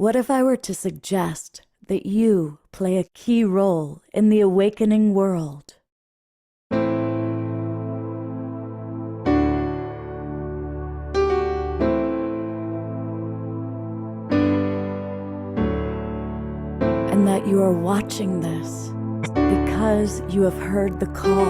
What if I were to suggest that you play a key role in the awakening world? And that you are watching this because you have heard the call.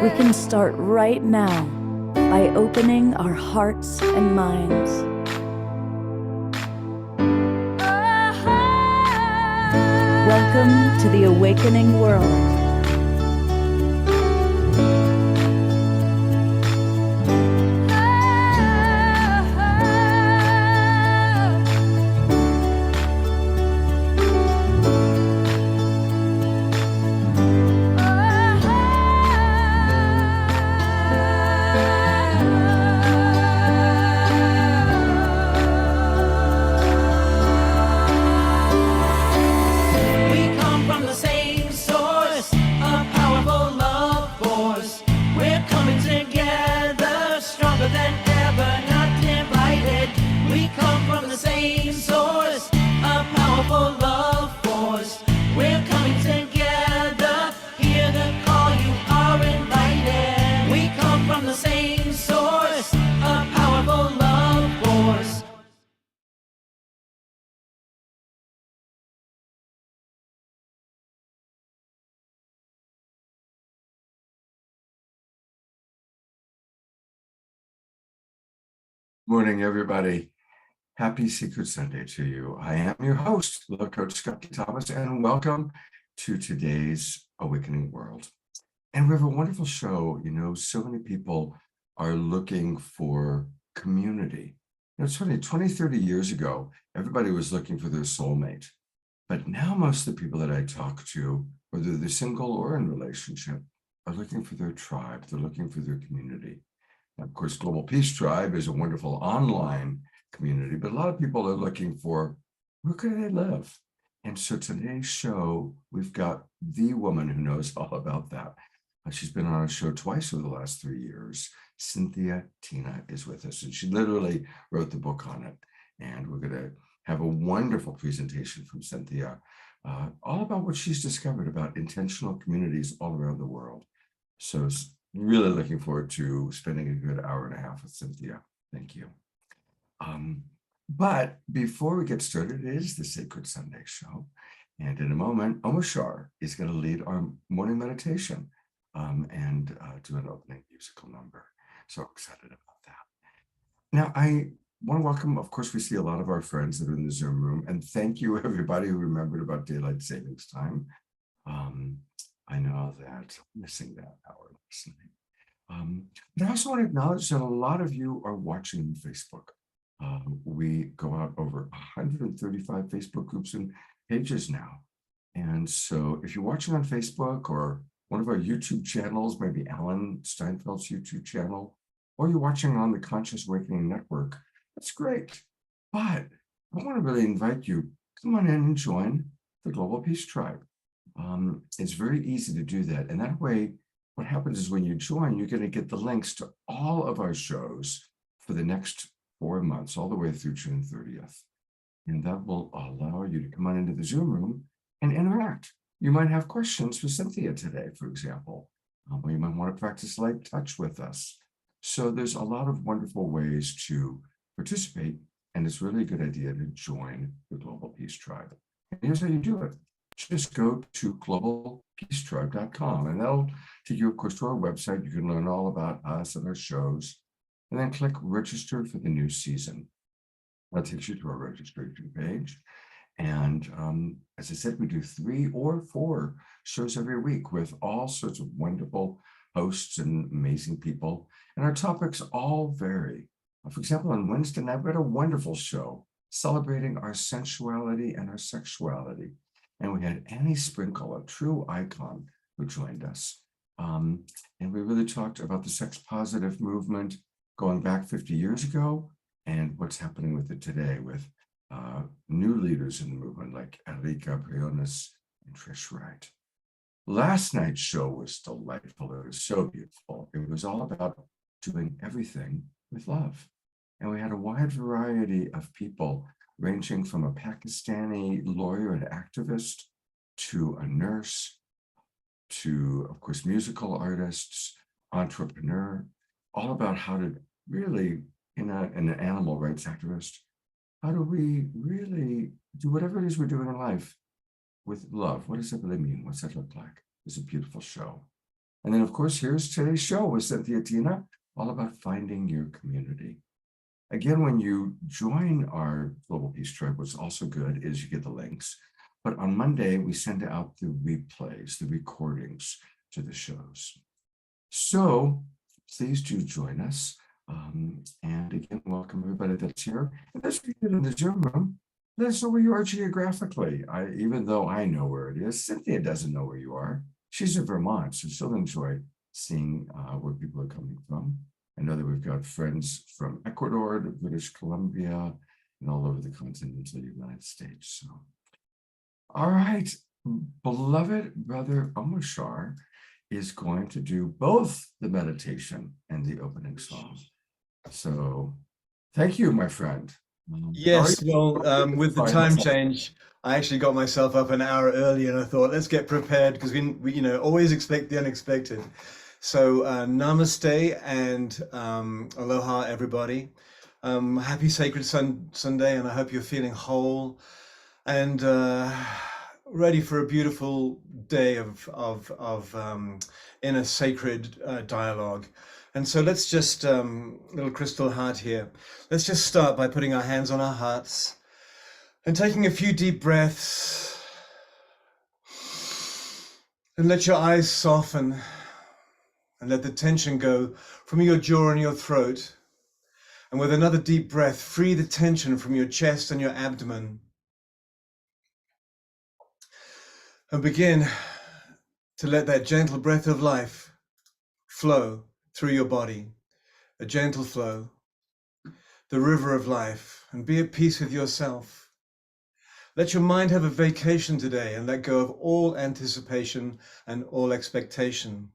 We can start right now by opening our hearts and minds. Welcome to the awakening world. Morning, everybody. Happy Secret Sunday to you. I am your host, Coach Scott Thomas, and welcome to today's Awakening World. And we have a wonderful show. You know, so many people are looking for community. You know, it's funny, 20, 30 years ago, everybody was looking for their soulmate. But now most of the people that I talk to, whether they're single or in relationship, are looking for their tribe. They're looking for their community. Of course, Global Peace Tribe is a wonderful online community, but a lot of people are looking for where can they live? And so today's show, we've got the woman who knows all about that. She's been on our show twice over the last 3 years. Cynthia Tina is with us, and she literally wrote the book on it. And we're going to have a wonderful presentation from Cynthia, all about what she's discovered about intentional communities all around the world. So really looking forward to spending a good hour and a half with Cynthia. Thank you. But before we get started, it is the Sacred Sunday show. And in a moment, Omashar is going to lead our morning meditation and do an opening musical number. So excited about that. Now, I want to welcome, of course, we see a lot of our friends that are in the Zoom room. And thank you, everybody who remembered about daylight savings time. I know that I'm missing that hour listening. But I also want to acknowledge that a lot of you are watching on Facebook. We go out over 135 Facebook groups and pages now. And so if you're watching on Facebook or one of our YouTube channels, maybe Alan Steinfeld's YouTube channel, or you're watching on the Conscious Awakening Network, that's great. But I want to really invite you, come on in and join the Global Peace Tribe. It's very easy to do that. And that way, what happens is when you join, you're going to get the links to all of our shows for the next 4 months, all the way through June 30th. And that will allow you to come on into the Zoom room and interact. You might have questions for Cynthia today, for example, or you might want to practice light touch with us. So there's a lot of wonderful ways to participate, and it's really a good idea to join the Global Peace Tribe. And here's how you do it. Just go to globalpeacetribe.com, and that'll take you, of course, to our website. You can learn all about us and our shows, and then click register for the new season. That takes you to our registration page. And as I said, we do 3 or 4 shows every week with all sorts of wonderful hosts and amazing people. And our topics all vary. For example, on Wednesday night, we had a wonderful show celebrating our sensuality and our sexuality. And we had Annie Sprinkle, a true icon, who joined us. And we really talked about the sex positive movement going back 50 years ago and what's happening with it today with new leaders in the movement like Erika Briones and Trish Wright. Last night's show was delightful. It was so beautiful. It was all about doing everything with love. And we had a wide variety of people, ranging from a Pakistani lawyer and activist to a nurse, to, of course, musical artists, entrepreneur, all about how to really, in an animal rights activist, how do we really do whatever it is we're doing in life with love? What does that really mean? What's that look like? It's a beautiful show. And then, of course, here's today's show with Cynthia Tina, all about finding your community. Again, when you join our Global Peace Tribe, what's also good is you get the links. But on Monday, we send out the replays, the recordings to the shows. So please do join us. And again, welcome everybody that's here. And those of you in the Zoom room, let us know where you are geographically. Even though I know where it is, Cynthia doesn't know where you are. She's in Vermont, so she'll enjoy seeing where people are coming from. I know that we've got friends from Ecuador to British Columbia and all over the continental United States. So, all right, beloved brother Omoshar is going to do both the meditation and the opening song. So thank you, my friend. Yes, well, with the time change, I actually got myself up an hour early, and I thought, let's get prepared, because we always expect the unexpected. So namaste and aloha, everybody. Happy Sacred Sunday, and I hope you're feeling whole and ready for a beautiful day of inner sacred dialogue. And so let's just, little crystal heart here, let's just start by putting our hands on our hearts and taking a few deep breaths, and let your eyes soften and let the tension go from your jaw and your throat. And with another deep breath, free the tension from your chest and your abdomen. And begin to let that gentle breath of life flow through your body, a gentle flow, the river of life, and be at peace with yourself. Let your mind have a vacation today and let go of all anticipation and all expectation.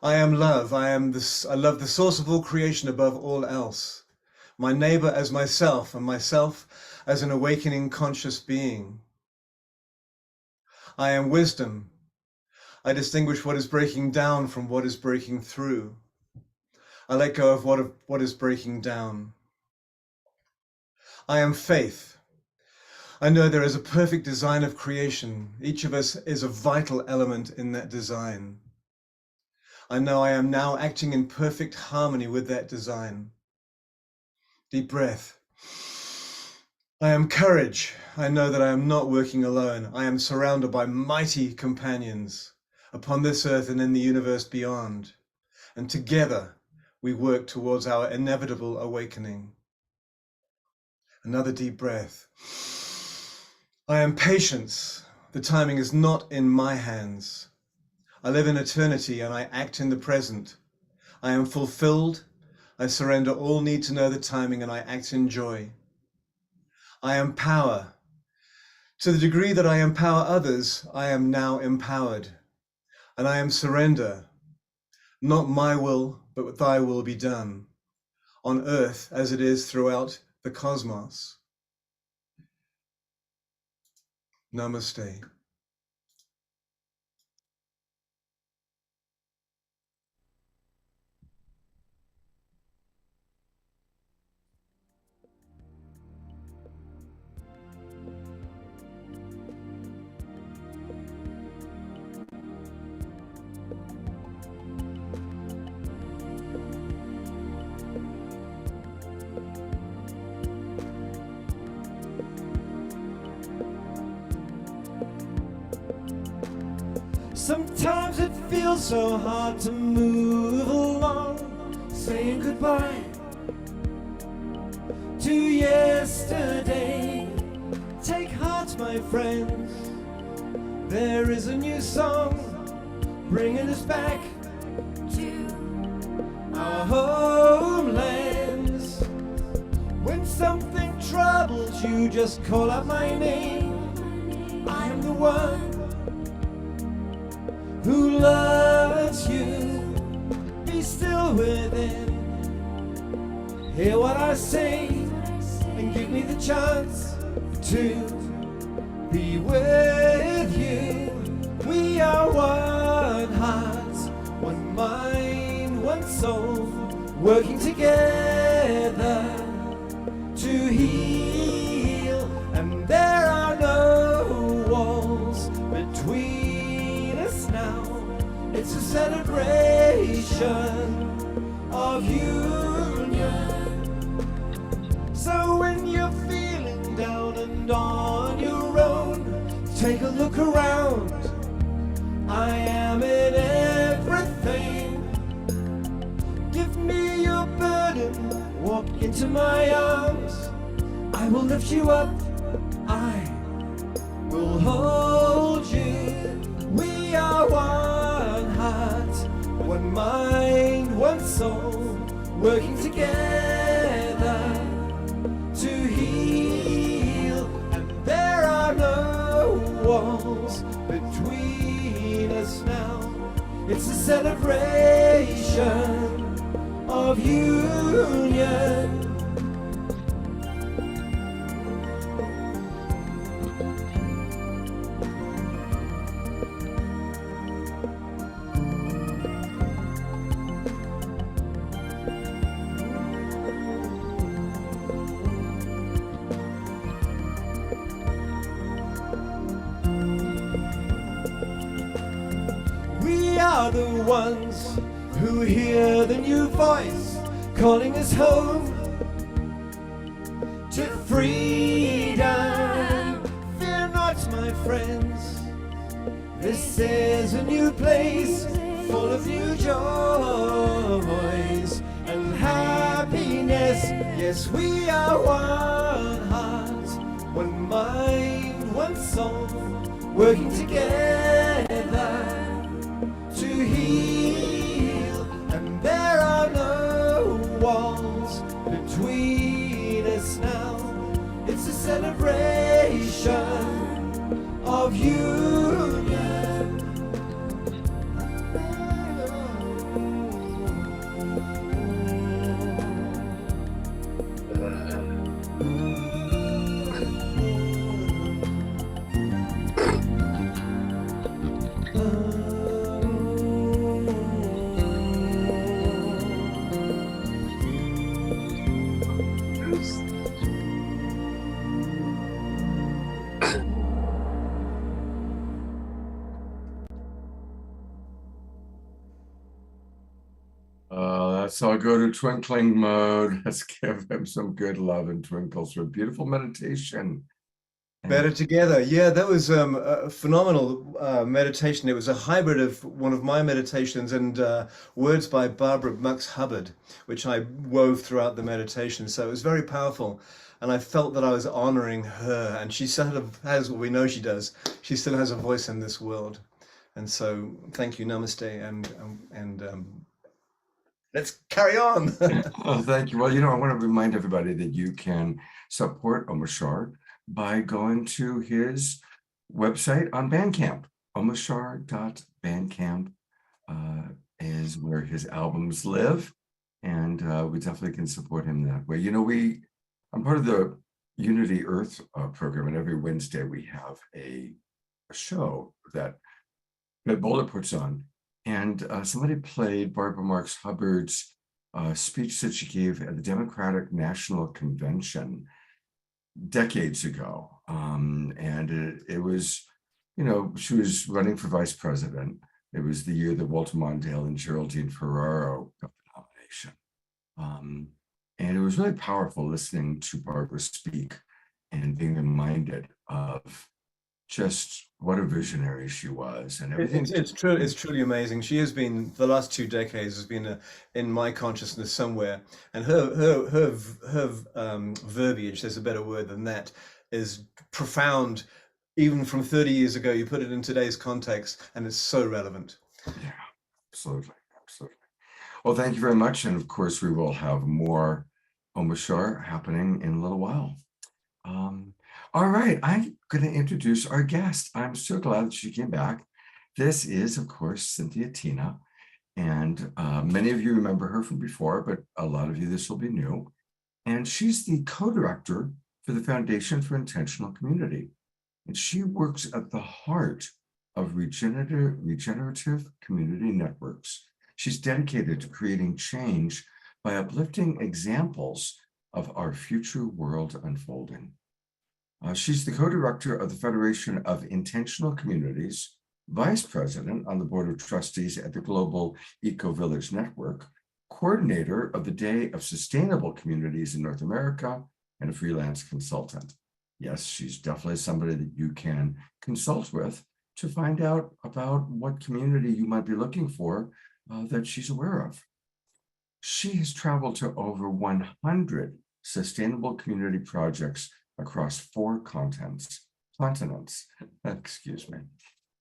I am love. I love the source of all creation above all else. My neighbor as myself, and myself as an awakening conscious being. I am wisdom. I distinguish what is breaking down from what is breaking through. I let go of what is breaking down. I am faith. I know there is a perfect design of creation. Each of us is a vital element in that design. I know I am now acting in perfect harmony with that design. Deep breath. I am courage. I know that I am not working alone. I am surrounded by mighty companions upon this earth and in the universe beyond. And together we work towards our inevitable awakening. Another deep breath. I am patience. The timing is not in my hands. I live in eternity and I act in the present. I am fulfilled. I surrender all need to know the timing and I act in joy. I am power. To the degree that I empower others, I am now empowered. And I am surrender. Not my will, but thy will be done, on earth as it is throughout the cosmos. Namaste. Sometimes it feels so hard to move along, saying goodbye to yesterday. Take heart, my friends, there is a new song bringing us back to our homelands. When something troubles you, just call out my name. I am the one who loves you. Be be still within. Hear what I say and give me the chance to be with you. We are one heart, one mind, one soul, working together to heal. And there are no walls between us now. It's a celebration of union. So when you're feeling down and on your own, take a look around. I am in everything. Give me your burden, walk into my arms. I will lift you up, I will hold you. We are one heart, one mind, one soul, working together to heal. And there are no walls between us now. It's a celebration of union. We are the ones who hear the new voice calling us home to freedom. Fear not, my friends, this is a new place full of new joys and happiness. Yes, we are one heart, one mind, one soul, working together to heal. And there are no walls between us now. It's a celebration of union. Let's all go to twinkling mode. Let's give him some good love and twinkles for a beautiful meditation. Better together. Yeah, that was a phenomenal meditation. It was a hybrid of one of my meditations and words by Barbara Max Hubbard, which I wove throughout the meditation. So it was very powerful. And I felt that I was honoring her. And she sort of has what we know she does. She still has a voice in this world. And so thank you, namaste, and let's carry on. Oh, thank you. Well, I want to remind everybody that you can support Omashar by going to his website on Bandcamp. Omashar.bandcamp is where his albums live, and we definitely can support him that way. I'm part of the Unity Earth program, and every Wednesday we have a show that Boulder puts on. And somebody played Barbara Marx Hubbard's speech that she gave at the Democratic National Convention decades ago. And it was, she was running for vice president. It was the year that Walter Mondale and Geraldine Ferraro got the nomination. And it was really powerful listening to Barbara speak and being reminded of just what a visionary she was, and everything. It's true. It's truly amazing. She has been, the last 2 decades has been in my consciousness somewhere, and her verbiage, there's a better word than that, is profound. Even from 30 years ago, you put it in today's context, and it's so relevant. Yeah, absolutely. Well, thank you very much, and of course, we will have more Omashar happening in a little while. All right, I'm going to introduce our guest. I'm so glad that she came back. This is, of course, Cynthia Tina, And many of you remember her from before, but a lot of you, this will be new. And she's the co-director for the Foundation for Intentional Community. And she works at the heart of regenerative community networks. She's dedicated to creating change by uplifting examples of our future world unfolding. She's the co-director of the Federation of Intentional Communities, vice president on the board of trustees at the Global Ecovillage Network, coordinator of the Day of Sustainable Communities in North America, and a freelance consultant. Yes, she's definitely somebody that you can consult with to find out about what community you might be looking for that she's aware of. She has traveled to over 100 sustainable community projects across 4 continents, excuse me.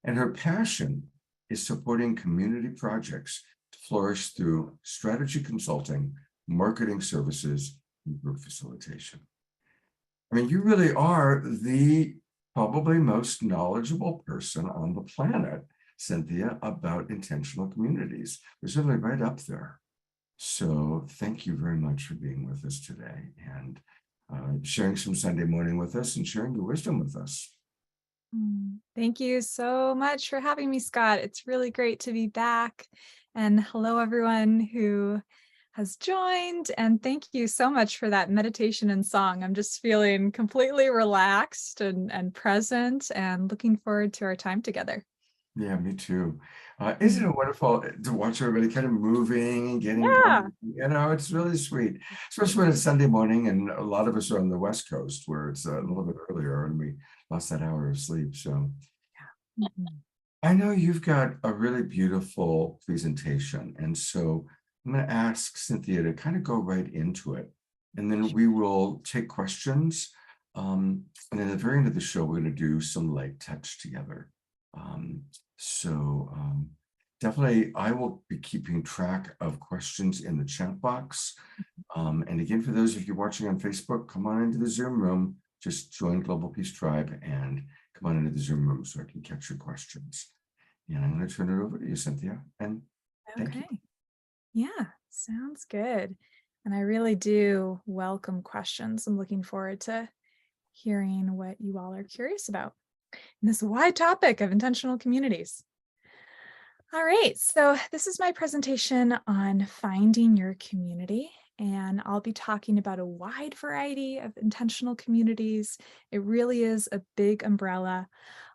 And her passion is supporting community projects to flourish through strategy consulting, marketing services, and group facilitation. I mean, you really are the probably most knowledgeable person on the planet, Cynthia, about intentional communities. We're certainly right up there. So thank you very much for being with us today and sharing some Sunday morning with us and sharing your wisdom with us. Thank you so much for having me, Scott. It's really great to be back. And hello, everyone who has joined. And thank you so much for that meditation and song. I'm just feeling completely relaxed and present and looking forward to our time together. Yeah, me too. Isn't it wonderful to watch everybody kind of moving and getting Yeah. going? It's really sweet, especially when it's Sunday morning and a lot of us are on the West Coast where it's a little bit earlier and we lost that hour of sleep. So I know you've got a really beautiful presentation. And so I'm going to ask Cynthia to kind of go right into it. And then we will take questions. And then at the very end of the show, we're going to do some light touch together. Definitely, I will be keeping track of questions in the chat box. And again, for those of you watching on Facebook, come on into the Zoom room, just join Global Peace Tribe and come on into the Zoom room so I can catch your questions. And I'm going to turn it over to you, Cynthia. And thank you. Yeah, sounds good. And I really do welcome questions. I'm looking forward to hearing what you all are curious about in this wide topic of intentional communities. All right, so this is my presentation on finding your community, and I'll be talking about a wide variety of intentional communities. It really is a big umbrella.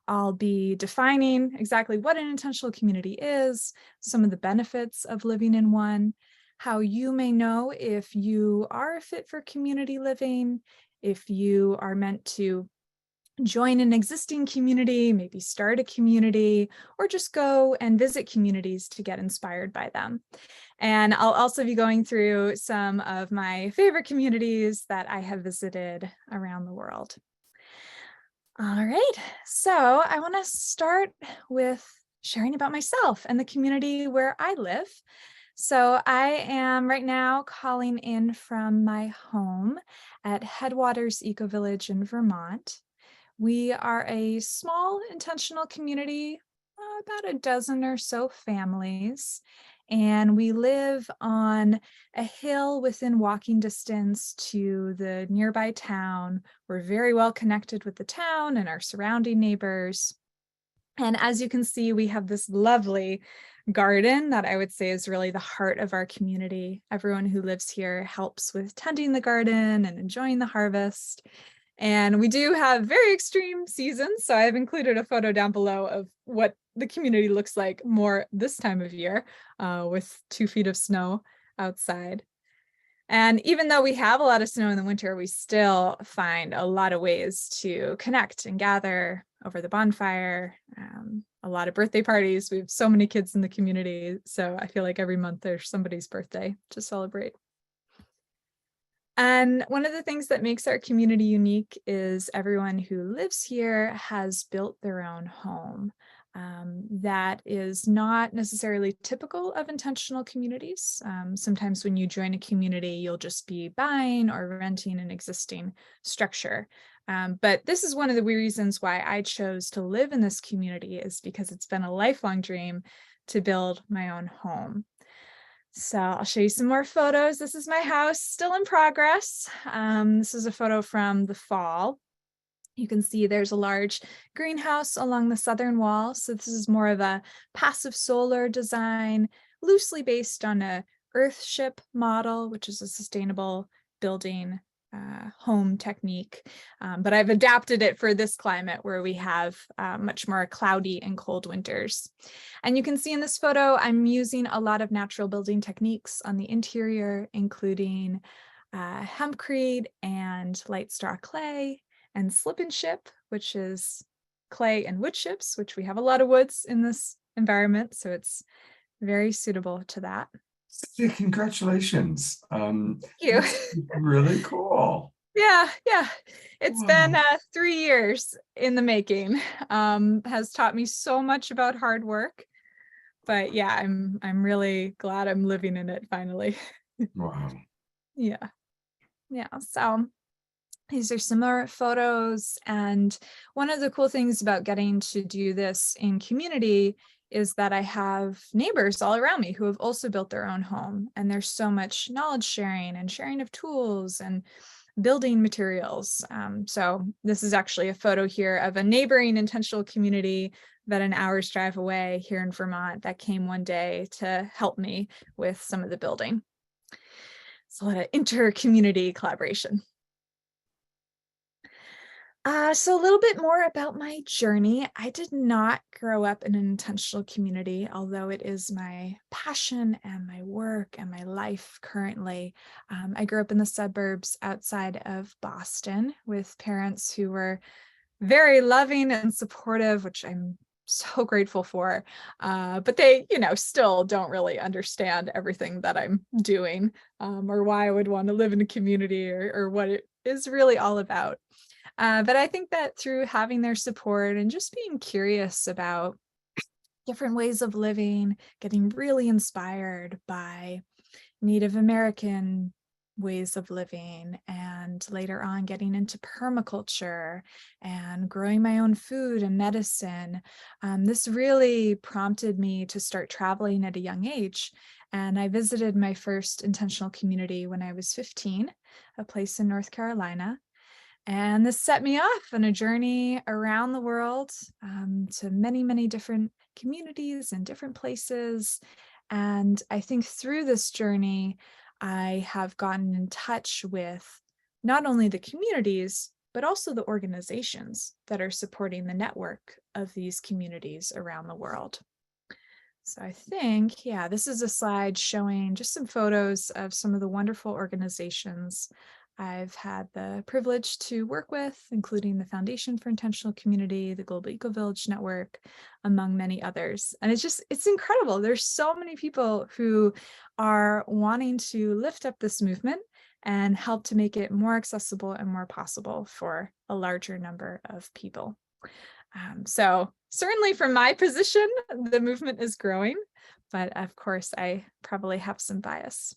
I'll be defining exactly what an intentional community is, some of the benefits of living in one, how you may know if you are a fit for community living, if you are meant to join an existing community, maybe start a community, or just go and visit communities to get inspired by them. And I'll also be going through some of my favorite communities that I have visited around the world. All right, so I want to start with sharing about myself and the community where I live. So I am right now calling in from my home at Headwaters Ecovillage in Vermont. We are a small intentional community, about a dozen or so families, and we live on a hill within walking distance to the nearby town. We're very well connected with the town and our surrounding neighbors. And as you can see, we have this lovely garden that I would say is really the heart of our community. Everyone who lives here helps with tending the garden and enjoying the harvest. And we do have very extreme seasons, so I've included a photo down below of what the community looks like more this time of year, with 2 feet of snow outside. And even though we have a lot of snow in the winter, we still find a lot of ways to connect and gather over the bonfire, a lot of birthday parties. We have so many kids in the community, so I feel like every month there's somebody's birthday to celebrate. And one of the things that makes our community unique is everyone who lives here has built their own home. That is not necessarily typical of intentional communities. Sometimes when you join a community, you'll just be buying or renting an existing structure. But this is one of the reasons why I chose to live in this community, is because it's been a lifelong dream to build my own home. So I'll show you some more photos. This is my house, still in progress. This is a photo from the fall. You can see there's a large greenhouse along the southern wall. So this is more of a passive solar design, loosely based on a Earthship model, which is a sustainable building home technique. But I've adapted it for this climate where we have much more cloudy and cold winters. And you can see in this photo, I'm using a lot of natural building techniques on the interior, including hempcrete and light straw clay, and slip and ship, which is clay and wood chips, which we have a lot of woods in this environment. So it's very suitable to that. Cynthia, congratulations. Thank you. That's really cool. Yeah. It's Wow. been 3 years in the making. Has taught me so much about hard work. But yeah, I'm really glad I'm living in it finally. Wow. Yeah. So these are similar photos. And one of the cool things about getting to do this in community is that I have neighbors all around me who have also built their own home. And there's so much knowledge sharing and sharing of tools and building materials. So this is actually a photo here of a neighboring intentional community about an hour's drive away here in Vermont that came one day to help me with some of the building. It's a lot of inter-community collaboration. So a little bit more about my journey. I did not grow up in an intentional community, although it is my passion and my work and my life currently. I grew up in the suburbs outside of Boston with parents who were very loving and supportive, which I'm so grateful for. But they, still don't really understand everything that I'm doing, or why I would want to live in a community or what it is really all about. But I think that through having their support and just being curious about different ways of living, getting really inspired by Native American ways of living, and later on getting into permaculture and growing my own food and medicine, this really prompted me to start traveling at a young age. And I visited my first intentional community when I was 15, a place in North Carolina. And this set me off on a journey around the world, to many, many different communities and different places. And I think through this journey, I have gotten in touch with not only the communities, but also the organizations that are supporting the network of these communities around the world. So I think, this is a slide showing just some photos of some of the wonderful organizations I've had the privilege to work with, including the Foundation for Intentional Community, the Global Ecovillage Network, among many others. And it's incredible. There's so many people who are wanting to lift up this movement and help to make it more accessible and more possible for a larger number of people. So certainly from my position, the movement is growing, but of course I probably have some bias.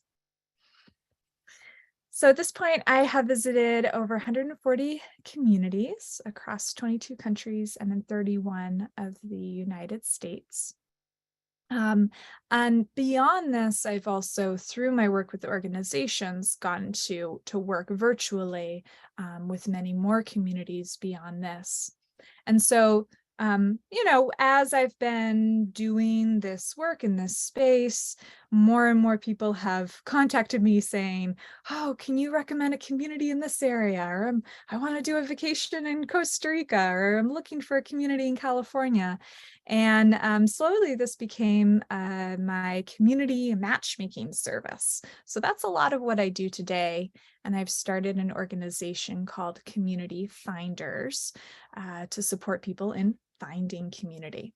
So at this point, I have visited over 140 communities across 22 countries and in 31 of the United States. And beyond this, I've also, through my work with the organizations, gotten to work virtually with many more communities beyond this. And so, as I've been doing this work in this space, more and more people have contacted me saying, oh, can you recommend a community in this area? Or I want to do a vacation in Costa Rica, or I'm looking for a community in California. And slowly this became my community matchmaking service. So that's a lot of what I do today. And I've started an organization called CommunityFinders to support people in finding community.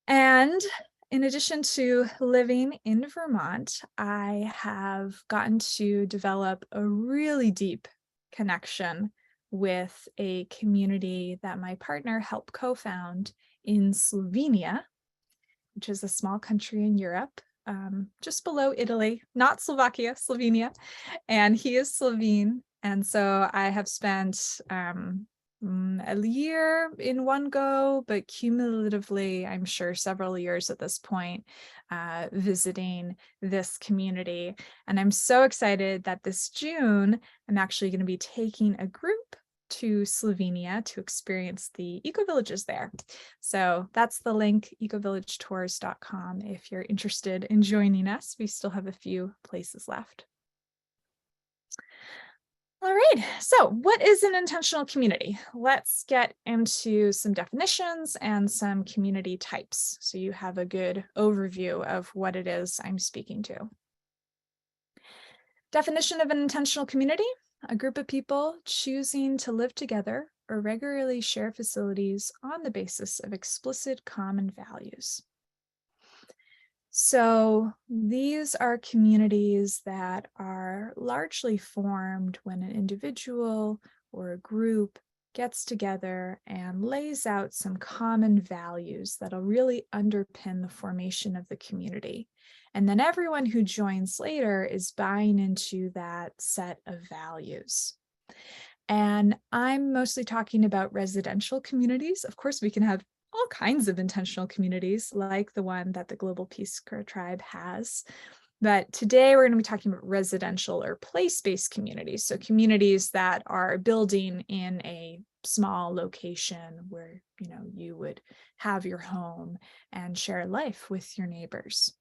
And in addition to living in Vermont, I have gotten to develop a really deep connection with a community that my partner helped co-found in Slovenia, which is a small country in Europe, just below Italy, not Slovakia, Slovenia. And he is Slovene. And so I have spent a year in one go, but cumulatively, I'm sure several years at this point, visiting this community. And I'm so excited that this June, I'm actually going to be taking a group to Slovenia to experience the eco-villages there. So that's the link, ecovillagetours.com, if you're interested in joining us. We still have a few places left. All right, so what is an intentional community? Let's get into some definitions and some community types, so you have a good overview of what it is I'm speaking to. Definition of an intentional community: a group of people choosing to live together or regularly share facilities on the basis of explicit common values. So these are communities that are largely formed when an individual or a group gets together and lays out some common values that'll really underpin the formation of the community. And then everyone who joins later is buying into that set of values. And I'm mostly talking about residential communities. Of course, we can have all kinds of intentional communities like the one that the Global Peace Corps Tribe has. But today we're going to be talking about residential or place-based communities. So communities that are building in a small location where, you know, you would have your home and share life with your neighbors.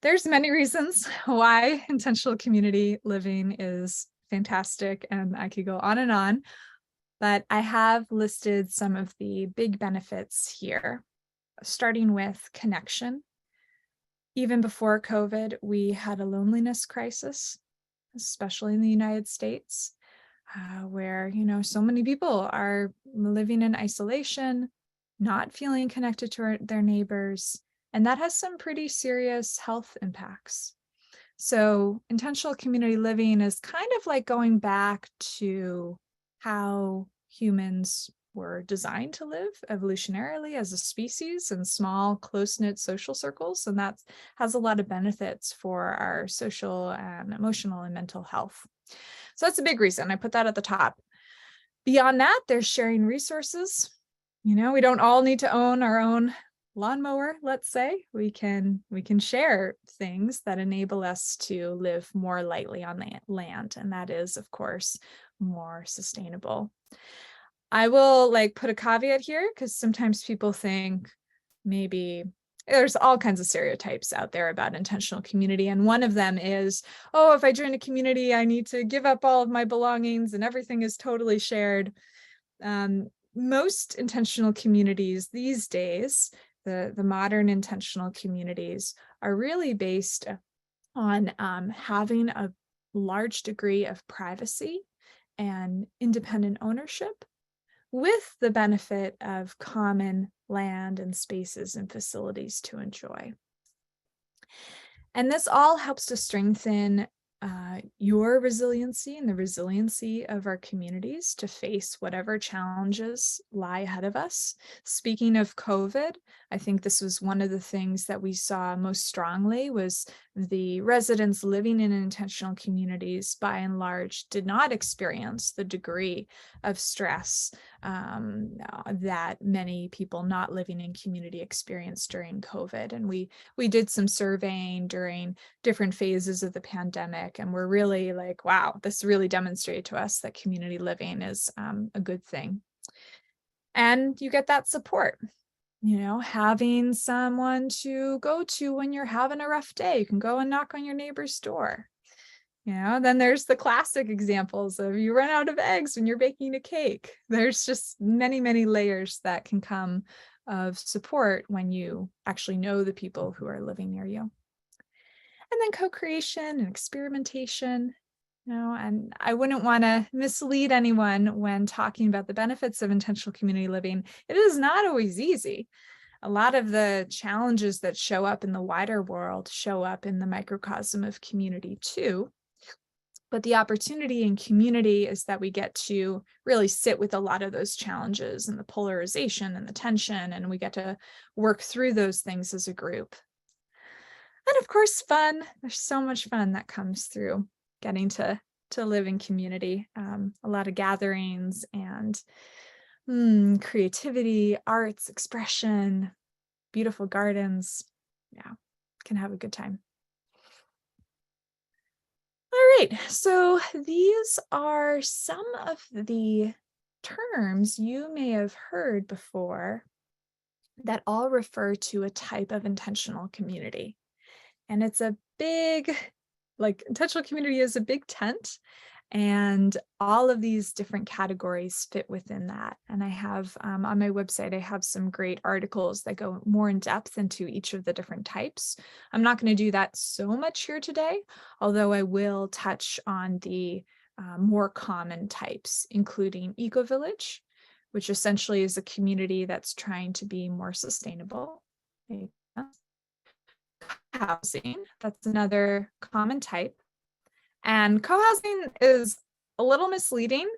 There's many reasons why intentional community living is fantastic, and I could go on, but I have listed some of the big benefits here, starting with connection. Even before COVID, we had a loneliness crisis, especially in the United States, where, you know, so many people are living in isolation, not feeling connected to their neighbors, and that has some pretty serious health impacts. So intentional community living is kind of like going back to how humans were designed to live evolutionarily as a species in small, close-knit social circles. And that has a lot of benefits for our social and emotional and mental health. So that's a big reason. I put that at the top. Beyond that, there's sharing resources. You know, we don't all need to own our own lawnmower, let's say. We can share things that enable us to live more lightly on the land. And that is, of course, more sustainable. I will put a caveat here, because sometimes people think maybe there's all kinds of stereotypes out there about intentional community. And one of them is, oh, if I join a community, I need to give up all of my belongings and everything is totally shared. Most intentional communities these days, the modern intentional communities, are really based on having a large degree of privacy and independent ownership, with the benefit of common land and spaces and facilities to enjoy. And this all helps to strengthen your resiliency and the resiliency of our communities to face whatever challenges lie ahead of us. Speaking of COVID, I think this was one of the things that we saw most strongly, was the residents living in intentional communities, by and large, did not experience the degree of stress that many people not living in community experienced during COVID. And we did some surveying during different phases of the pandemic, and we're really like, wow, this really demonstrated to us that community living is a good thing. And you get that support. You know, having someone to go to when you're having a rough day. You can go and knock on your neighbor's door. You know, then there's the classic examples of you run out of eggs when you're baking a cake. There's just many, many layers that can come of support when you actually know the people who are living near you. And then co-creation and experimentation. You know, and I wouldn't want to mislead anyone when talking about the benefits of intentional community living. It is not always easy. A lot of the challenges that show up in the wider world show up in the microcosm of community too. But the opportunity in community is that we get to really sit with a lot of those challenges and the polarization and the tension, and we get to work through those things as a group. And of course, fun. There's so much fun that comes through getting to to live in community. A lot of gatherings and creativity, arts, expression, beautiful gardens. Yeah, can have a good time. All right, so these are some of the terms you may have heard before that all refer to a type of intentional community. And it's a big, like, intentional community is a big tent, and all of these different categories fit within that. And I have on my website, I have some great articles that go more in depth into each of the different types. I'm not going to do that so much here today, although I will touch on the more common types, including Ecovillage, which essentially is a community that's trying to be more sustainable. Housing, that's another common type. And co-housing is a little misleading.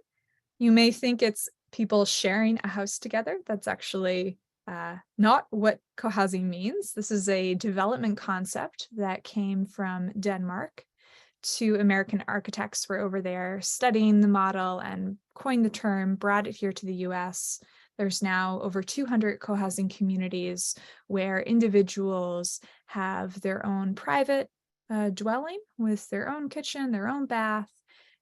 You may think it's people sharing a house together. That's actually not what co-housing means. This is a development concept that came from Denmark. Two American architects were over there studying the model and coined the term, brought it here to the US. There's now over 200 co-housing communities where individuals have their own private dwelling with their own kitchen, their own bath,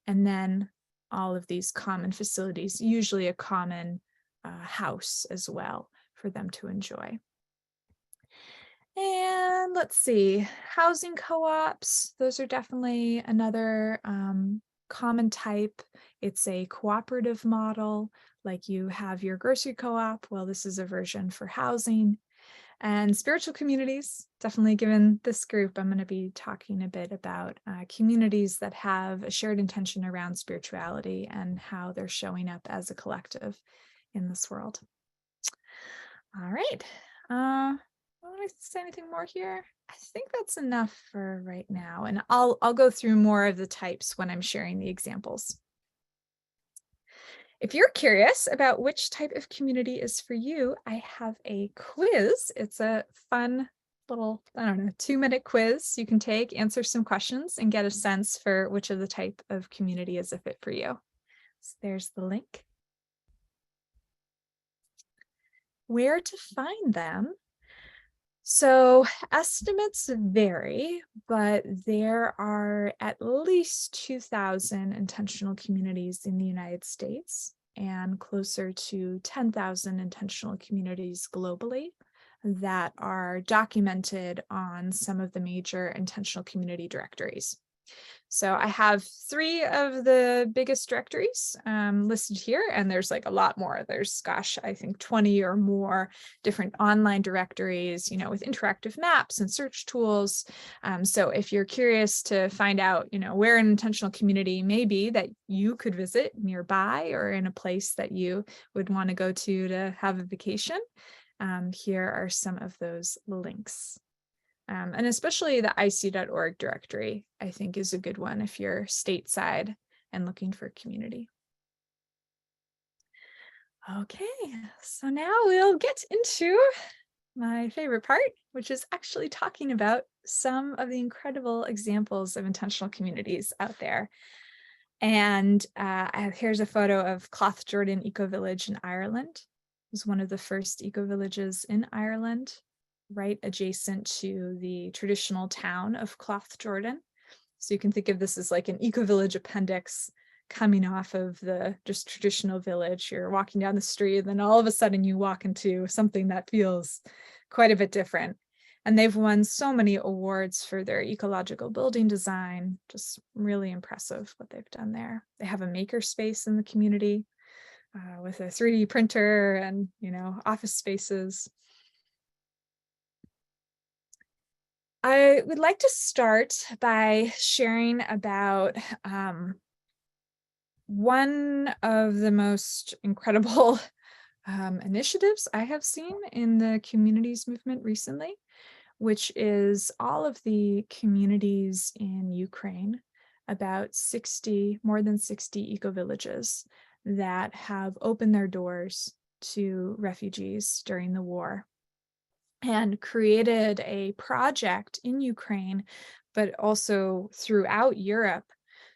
and then all of these common facilities, usually a common house as well for them to enjoy. And let's see, housing co-ops, those are definitely another common type. It's a cooperative model, like you have your grocery co-op. Well, this is a version for housing. And spiritual communities, definitely given this group, I'm going to be talking a bit about communities that have a shared intention around spirituality and how they're showing up as a collective in this world. All right. I don't want to say anything more here. I think that's enough for right now. And I'll go through more of the types when I'm sharing the examples. If you're curious about which type of community is for you, I have a quiz. It's a fun little, 2-minute quiz you can take, answer some questions, and get a sense for which of the type of community is a fit for you. So there's the link. Where to find them? So estimates vary, but there are at least 2,000 intentional communities in the United States and closer to 10,000 intentional communities globally that are documented on some of the major intentional community directories. So I have 3 of the biggest directories listed here, and there's like a lot more. There's, gosh, I think 20 or more different online directories, with interactive maps and search tools. So if you're curious to find out, where an intentional community may be that you could visit nearby or in a place that you would want to go to have a vacation, here are some of those links. And especially the ic.org directory, I think, is a good one if you're stateside and looking for a community. Okay, so now we'll get into my favorite part, which is actually talking about some of the incredible examples of intentional communities out there. And here's a photo of Cloughjordan Ecovillage in Ireland. It was one of the first ecovillages in Ireland, right adjacent to the traditional town of Cloughjordan. So you can think of this as like an ecovillage appendix coming off of the just traditional village. You're walking down the street, and then all of a sudden you walk into something that feels quite a bit different. And they've won so many awards for their ecological building design. Just really impressive what they've done there. They have a maker space in the community with a 3D printer and, office spaces. I would like to start by sharing about one of the most incredible initiatives I have seen in the communities movement recently, which is all of the communities in Ukraine, about more than 60 ecovillages that have opened their doors to refugees during the war, and created a project in Ukraine, but also throughout Europe,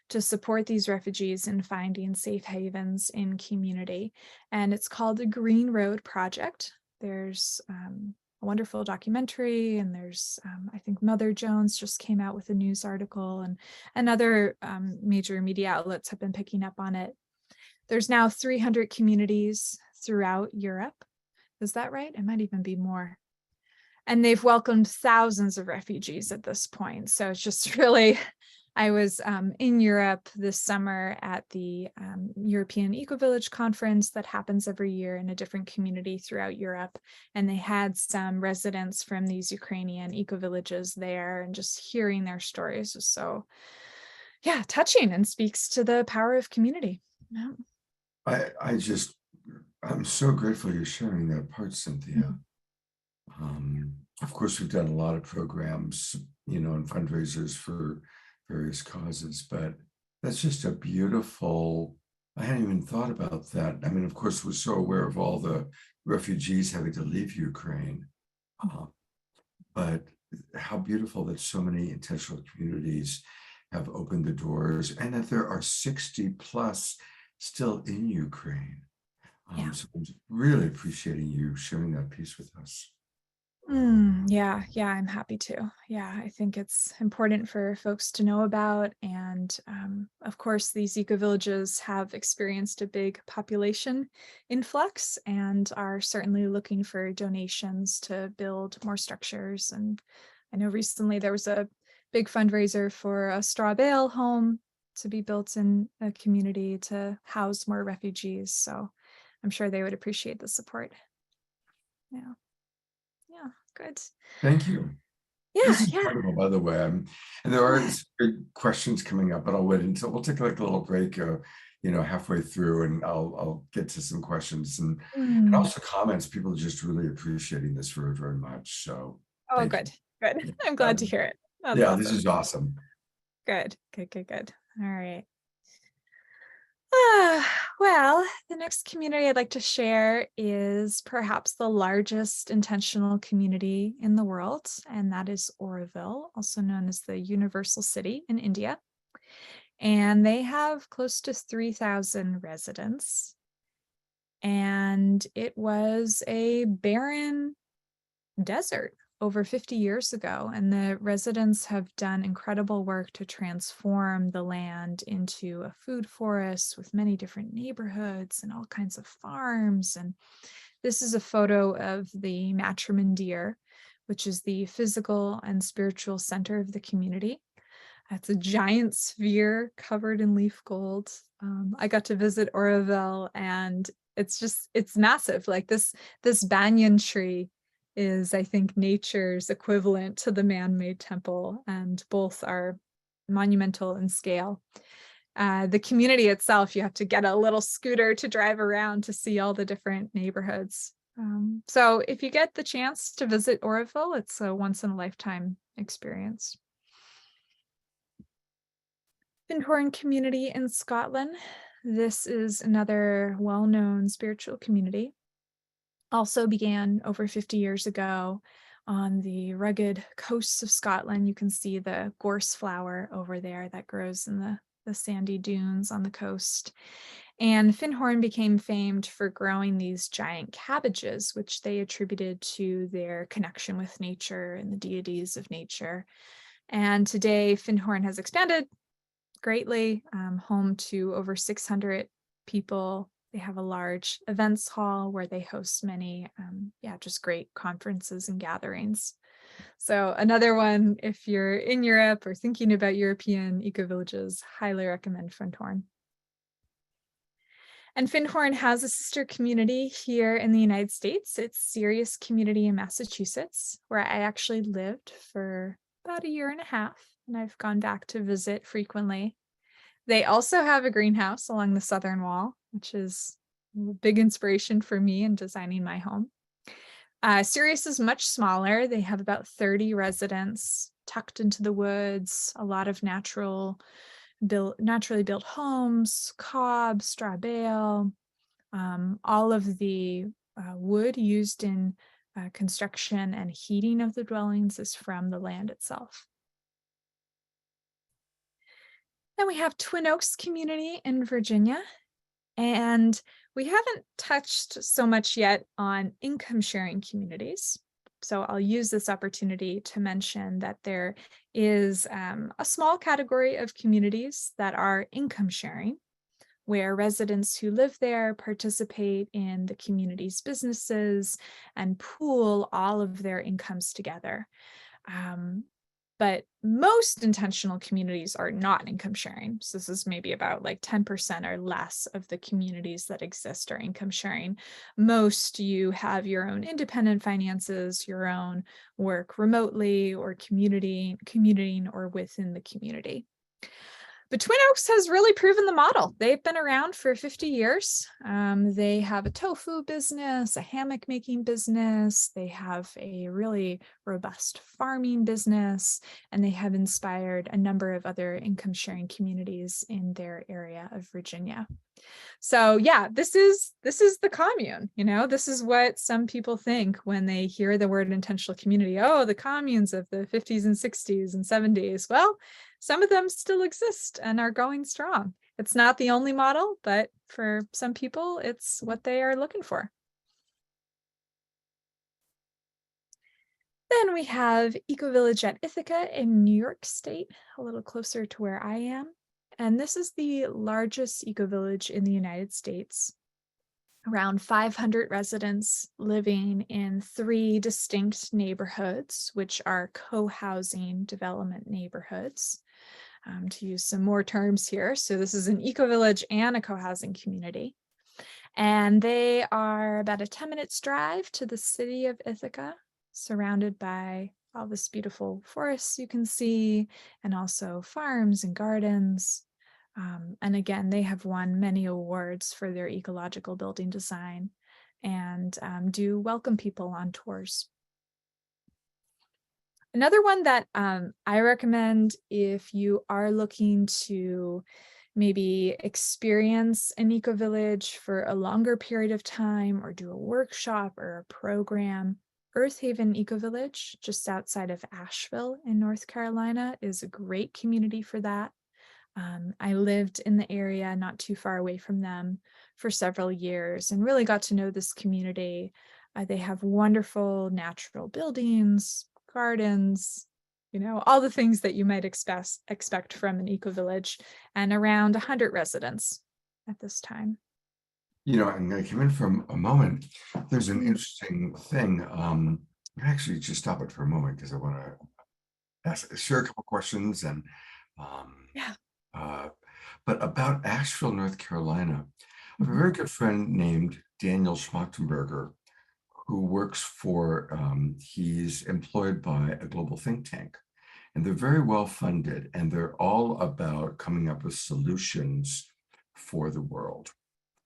to support these refugees in finding safe havens in community. And it's called the Green Road Project. There's a wonderful documentary, and there's, I think Mother Jones just came out with a news article, and other major media outlets have been picking up on it. There's now 300 communities throughout Europe. Is that right? It might even be more. And they've welcomed thousands of refugees at this point. So it's just really, I was in Europe this summer at the European Ecovillage conference that happens every year in a different community throughout Europe. And they had some residents from these Ukrainian ecovillages there, and just hearing their stories was so, yeah, touching, and speaks to the power of community. Yeah. I'm so grateful you're sharing that part, Cynthia. Of course, we've done a lot of programs, and fundraisers for various causes, but that's just a beautiful, I hadn't even thought about that. I mean, of course, we're so aware of all the refugees having to leave Ukraine, but how beautiful that so many intentional communities have opened the doors, and that there are 60 plus still in Ukraine. So I'm really appreciating you sharing that piece with us. Yeah, I'm happy to. Yeah, I think it's important for folks to know about. And of course, these ecovillages have experienced a big population influx and are certainly looking for donations to build more structures. And I know recently there was a big fundraiser for a straw bale home to be built in a community to house more refugees. So I'm sure they would appreciate the support. Yeah. Good. Thank you. Yeah. Incredible, by the way. And there are good questions coming up, but I'll wait until we'll take like a little break, halfway through, and I'll get to some questions and also comments. People are just really appreciating this very, very much. So. Good. I'm glad to hear it. That's yeah, awesome. This is awesome. Good. All right. Well, the next community I'd like to share is perhaps the largest intentional community in the world, and that is Oroville, also known as the Universal City in India. And they have close to 3,000 residents. And it was a barren desert over 50 years ago, and the residents have done incredible work to transform the land into a food forest with many different neighborhoods and all kinds of farms. And this is a photo of the Matrimondeer, which is the physical and spiritual center of the community. It's a giant sphere covered in leaf gold. I got to visit Oroville, and it's massive. Like this banyan tree is, I think, nature's equivalent to the man-made temple, and both are monumental in scale. The community itself, you have to get a little scooter to drive around to see all the different neighborhoods. So if you get the chance to visit Oroville, it's a once-in-a-lifetime experience. Findhorn community in Scotland. This is another well-known spiritual community. Also began over 50 years ago on the rugged coasts of Scotland. You can see the gorse flower over there that grows in the sandy dunes on the coast. And Findhorn became famed for growing these giant cabbages, which they attributed to their connection with nature and the deities of nature. And today, Findhorn has expanded greatly, home to over 600 people. They have a large events hall where they host many, just great conferences and gatherings. So another one, if you're in Europe or thinking about European ecovillages, highly recommend Findhorn. And Findhorn has a sister community here in the United States. It's Sirius Community in Massachusetts, where I actually lived for about a year and a half, and I've gone back to visit frequently. They also have a greenhouse along the southern wall, which is a big inspiration for me in designing my home. Sirius is much smaller. They have about 30 residents tucked into the woods, a lot of naturally built homes, cob, straw bale, all of the wood used in construction and heating of the dwellings is from the land itself. Then we have Twin Oaks community in Virginia. And we haven't touched so much yet on income sharing communities. So I'll use this opportunity to mention that there is a small category of communities that are income sharing, where residents who live there participate in the community's businesses and pool all of their incomes together. But most intentional communities are not income sharing. So this is maybe about like 10% or less of the communities that exist are income sharing. Most, you have your own independent finances, your own work remotely or commuting or within the community. But Twin Oaks has really proven the model. They've been around for 50 years. They have a tofu business, a hammock making business. They have a really robust farming business, and they have inspired a number of other income sharing communities in their area of Virginia. So yeah, this is the commune. This is what some people think when they hear the word intentional community. Oh, the communes of the 50s and 60s and 70s. Well, some of them still exist and are going strong. It's not the only model, but for some people, it's what they are looking for. Then we have Ecovillage at Ithaca in New York State, a little closer to where I am. And this is the largest ecovillage in the United States. Around 500 residents living in 3 distinct neighborhoods, which are co-housing development neighborhoods. To use some more terms here. So this is an ecovillage and a co-housing community. And they are about a 10-minute drive to the city of Ithaca, surrounded by all this beautiful forests you can see, and also farms and gardens. And again, they have won many awards for their ecological building design and do welcome people on tours. Another one that I recommend if you are looking to maybe experience an ecovillage for a longer period of time or do a workshop or a program, Earth Haven Ecovillage, just outside of Asheville in North Carolina, is a great community for that. I lived in the area not too far away from them for several years and really got to know this community. They have wonderful natural buildings, gardens, all the things that you might expect from an ecovillage, and around 100 residents at this time. I'm going to come in for a moment. There's an interesting thing. Actually, just stop it for a moment because I want to share a couple questions and but about Asheville, North Carolina. I have a very good friend named Daniel Schmachtenberger, who works for, he's employed by a global think tank, and they're very well funded, and they're all about coming up with solutions for the world.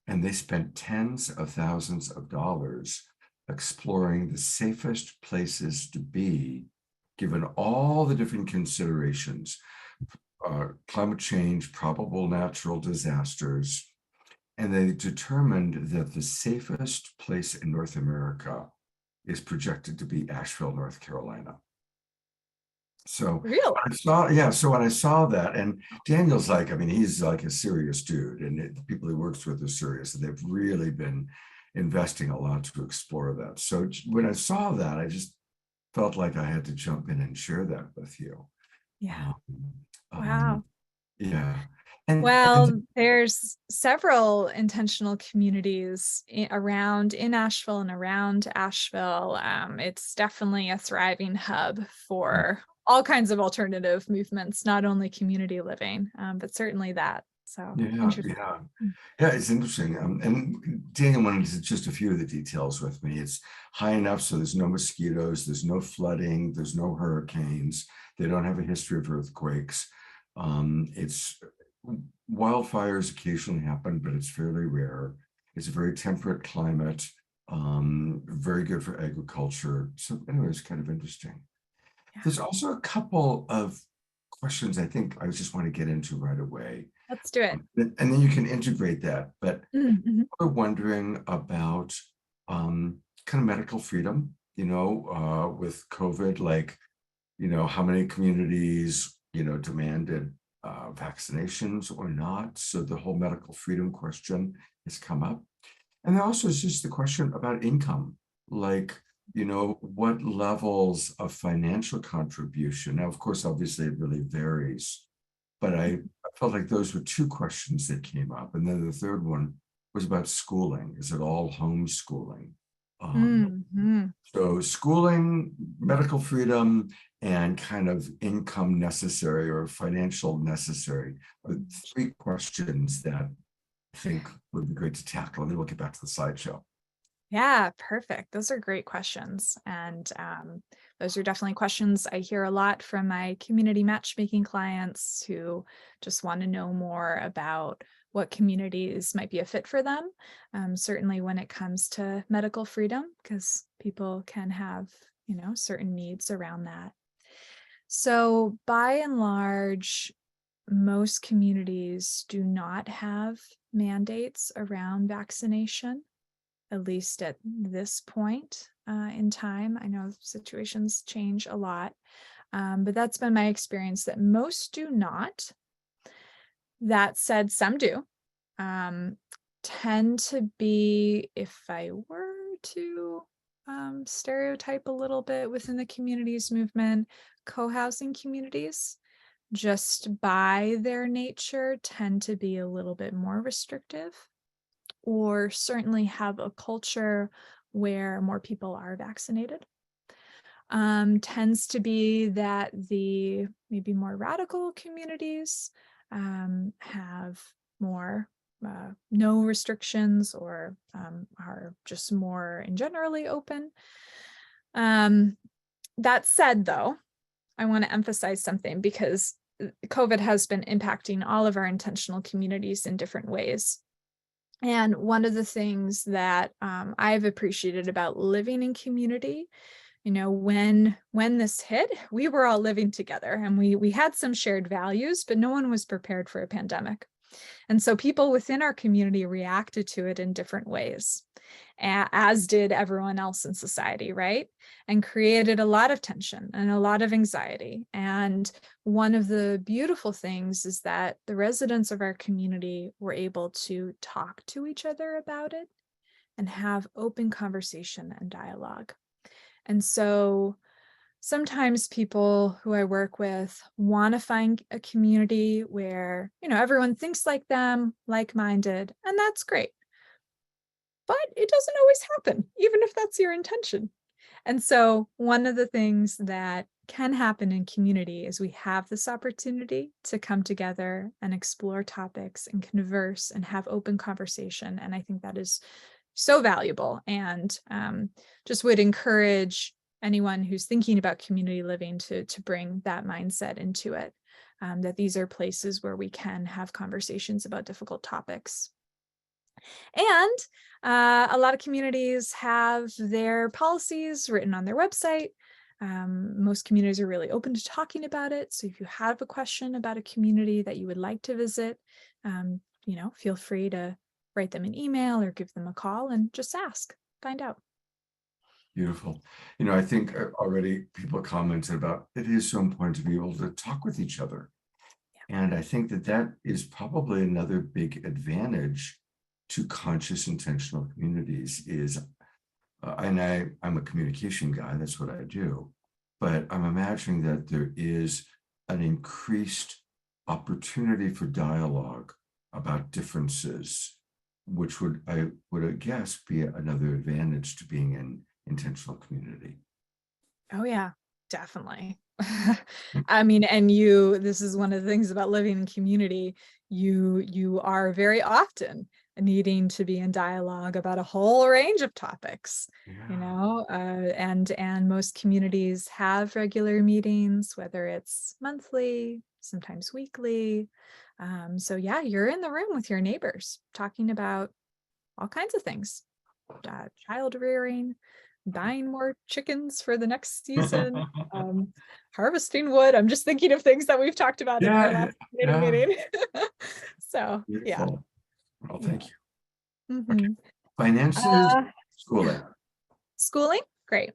And they spent tens of thousands of dollars exploring the safest places to be, given all the different considerations, climate change, probable natural disasters. And they determined that the safest place in North America is projected to be Asheville, North Carolina. So really? When I saw that, and Daniel's he's like a serious dude, and the people he works with are serious, and they've really been investing a lot to explore that. So when I saw that, I just felt like I had to jump in and share that with you. Yeah. Wow. Yeah. There's several intentional communities around in Asheville and around Asheville. It's definitely a thriving hub for all kinds of alternative movements, not only community living, but certainly that. So it's interesting. And Daniel went into just a few of the details with me. It's high enough so there's no mosquitoes, there's no flooding, there's no hurricanes. They don't have a history of earthquakes. It's wildfires occasionally happen, but it's fairly rare. It's a very temperate climate, very good for agriculture. So anyway, it's kind of interesting. Yeah. There's also a couple of questions I think I just want to get into right away. Let's do it. And then you can integrate that. But we're wondering about kind of medical freedom, with COVID, how many communities, demanded vaccinations or not. So the whole medical freedom question has come up. And then also is just the question about income, like, what levels of financial contribution. Now, of course, obviously it really varies, but I felt like those were two questions that came up. And then the third one was about schooling. Is it all homeschooling? So schooling, medical freedom, and kind of income necessary or financial necessary are three questions that I think would be great to tackle. And then we'll get back to the slideshow. Yeah, perfect. Those are great questions. And those are definitely questions I hear a lot from my community matchmaking clients who just want to know more about what communities might be a fit for them. Certainly when it comes to medical freedom, because people can have, certain needs around that. So by and large, most communities do not have mandates around vaccination, at least at this point in time. I know situations change a lot, but that's been my experience that most do not. That said, some do. Tend to be, if I were to stereotype a little bit within the communities movement, co-housing communities, just by their nature, tend to be a little bit more restrictive, or certainly have a culture where more people are vaccinated. Tends to be that the maybe more radical communities have more no restrictions, or are just more in generally open. That said, though, I want to emphasize something, because COVID has been impacting all of our intentional communities in different ways. And one of the things that I've appreciated about living in community, when this hit, we were all living together, and we had some shared values, but no one was prepared for a pandemic. And so people within our community reacted to it in different ways, as did everyone else in society, right? And created a lot of tension and a lot of anxiety. And one of the beautiful things is that the residents of our community were able to talk to each other about it and have open conversation and dialogue. And so sometimes people who I work with want to find a community where, everyone thinks like them, like-minded, and that's great. But it doesn't always happen, even if that's your intention. And so one of the things that can happen in community is we have this opportunity to come together and explore topics and converse and have open conversation. And I think that is so valuable, and just would encourage anyone who's thinking about community living to bring that mindset into it, that these are places where we can have conversations about difficult topics. And a lot of communities have their policies written on their website. Most communities are really open to talking about it. So if you have a question about a community that you would like to visit, feel free to write them an email or give them a call and just ask, find out. Beautiful. I think already people commented about it is so important to be able to talk with each other. Yeah. And I think that is probably another big advantage to conscious intentional communities is, and I'm a communication guy, that's what I do, but I'm imagining that there is an increased opportunity for dialogue about differences, which I would guess be another advantage to being in intentional community. Oh yeah, definitely. I mean, and this is one of the things about living in community, you are very often needing to be in dialogue about a whole range of topics. Yeah. And most communities have regular meetings, whether it's monthly, sometimes weekly. So yeah, you're in the room with your neighbors talking about all kinds of things, child rearing, buying more chickens for the next season, harvesting wood. I'm just thinking of things that we've talked about in our last meeting. So beautiful. Yeah. Well, thank you. Mm-hmm. Okay. Finances, schooling. Schooling, great.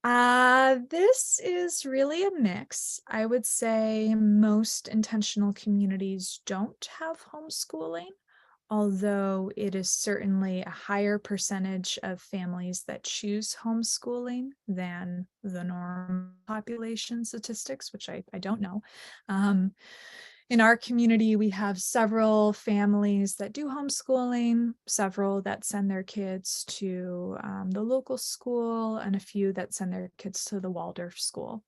This is really a mix. I would say most intentional communities don't have homeschooling, although it is certainly a higher percentage of families that choose homeschooling than the normal population statistics, which I don't know. In our community, we have several families that do homeschooling, several that send their kids to the local school, and a few that send their kids to the Waldorf school.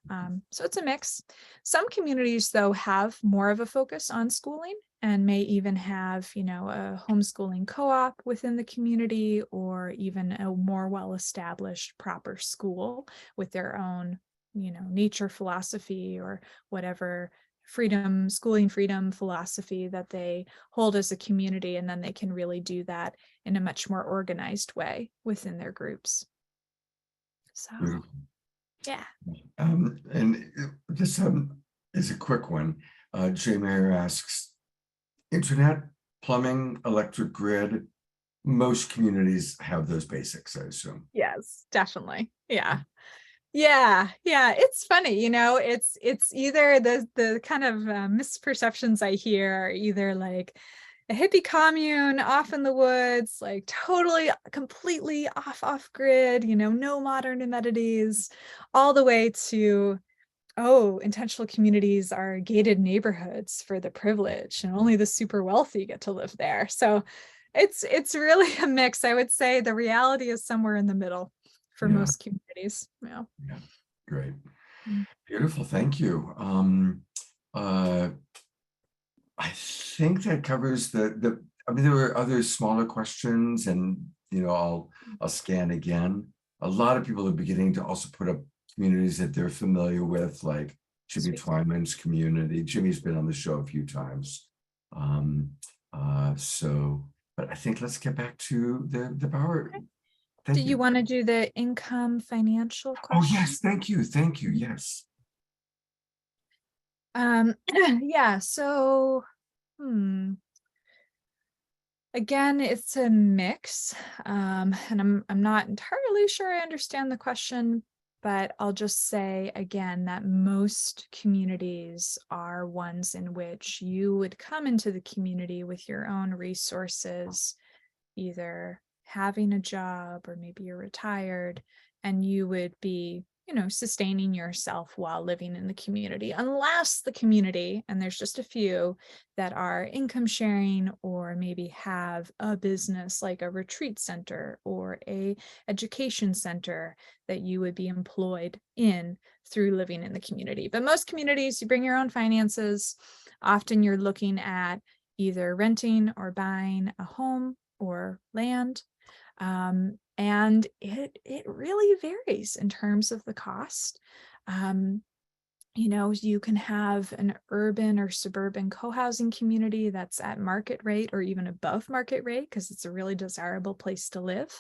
So it's a mix. Some communities, though, have more of a focus on schooling and may even have, a homeschooling co-op within the community, or even a more well-established proper school with their own, nature philosophy or whatever schooling freedom philosophy that they hold as a community, and then they can really do that in a much more organized way within their groups. So, Beautiful. yeah. And this is a quick one. J. Mayer asks, internet, plumbing, electric grid, most communities have those basics, I assume. Yes, definitely. Yeah. Yeah, it's funny, it's either the kind of misperceptions I hear are either like a hippie commune off in the woods, like totally completely off grid, no modern amenities, all the way to, oh, intentional communities are gated neighborhoods for the privileged and only the super wealthy get to live there. So it's really a mix. I would say the reality is somewhere in the middle for most communities. Yeah. Great. Mm. Beautiful. Thank you. I think that covers the I mean, there were other smaller questions, and I'll scan again. A lot of people are beginning to also put up communities that they're familiar with, like Jimmy Sweet. Twyman's community. Jimmy's been on the show a few times. But I think let's get back to the power. Okay. Thank Do you want to do the income financial question? Oh, yes. Thank you. Thank you. Yes. Yeah, so again, it's a mix. And I'm not entirely sure I understand the question, but I'll just say again that most communities are ones in which you would come into the community with your own resources, either having a job or maybe you're retired, and you would be sustaining yourself while living in the community, unless the community, and there's just a few that are income sharing or maybe have a business like a retreat center or a education center that you would be employed in through living in the community. But most communities, you bring your own finances. Often you're looking at either renting or buying a home or land. And it really varies in terms of the cost. You can have an urban or suburban co-housing community that's at market rate or even above market rate because it's a really desirable place to live.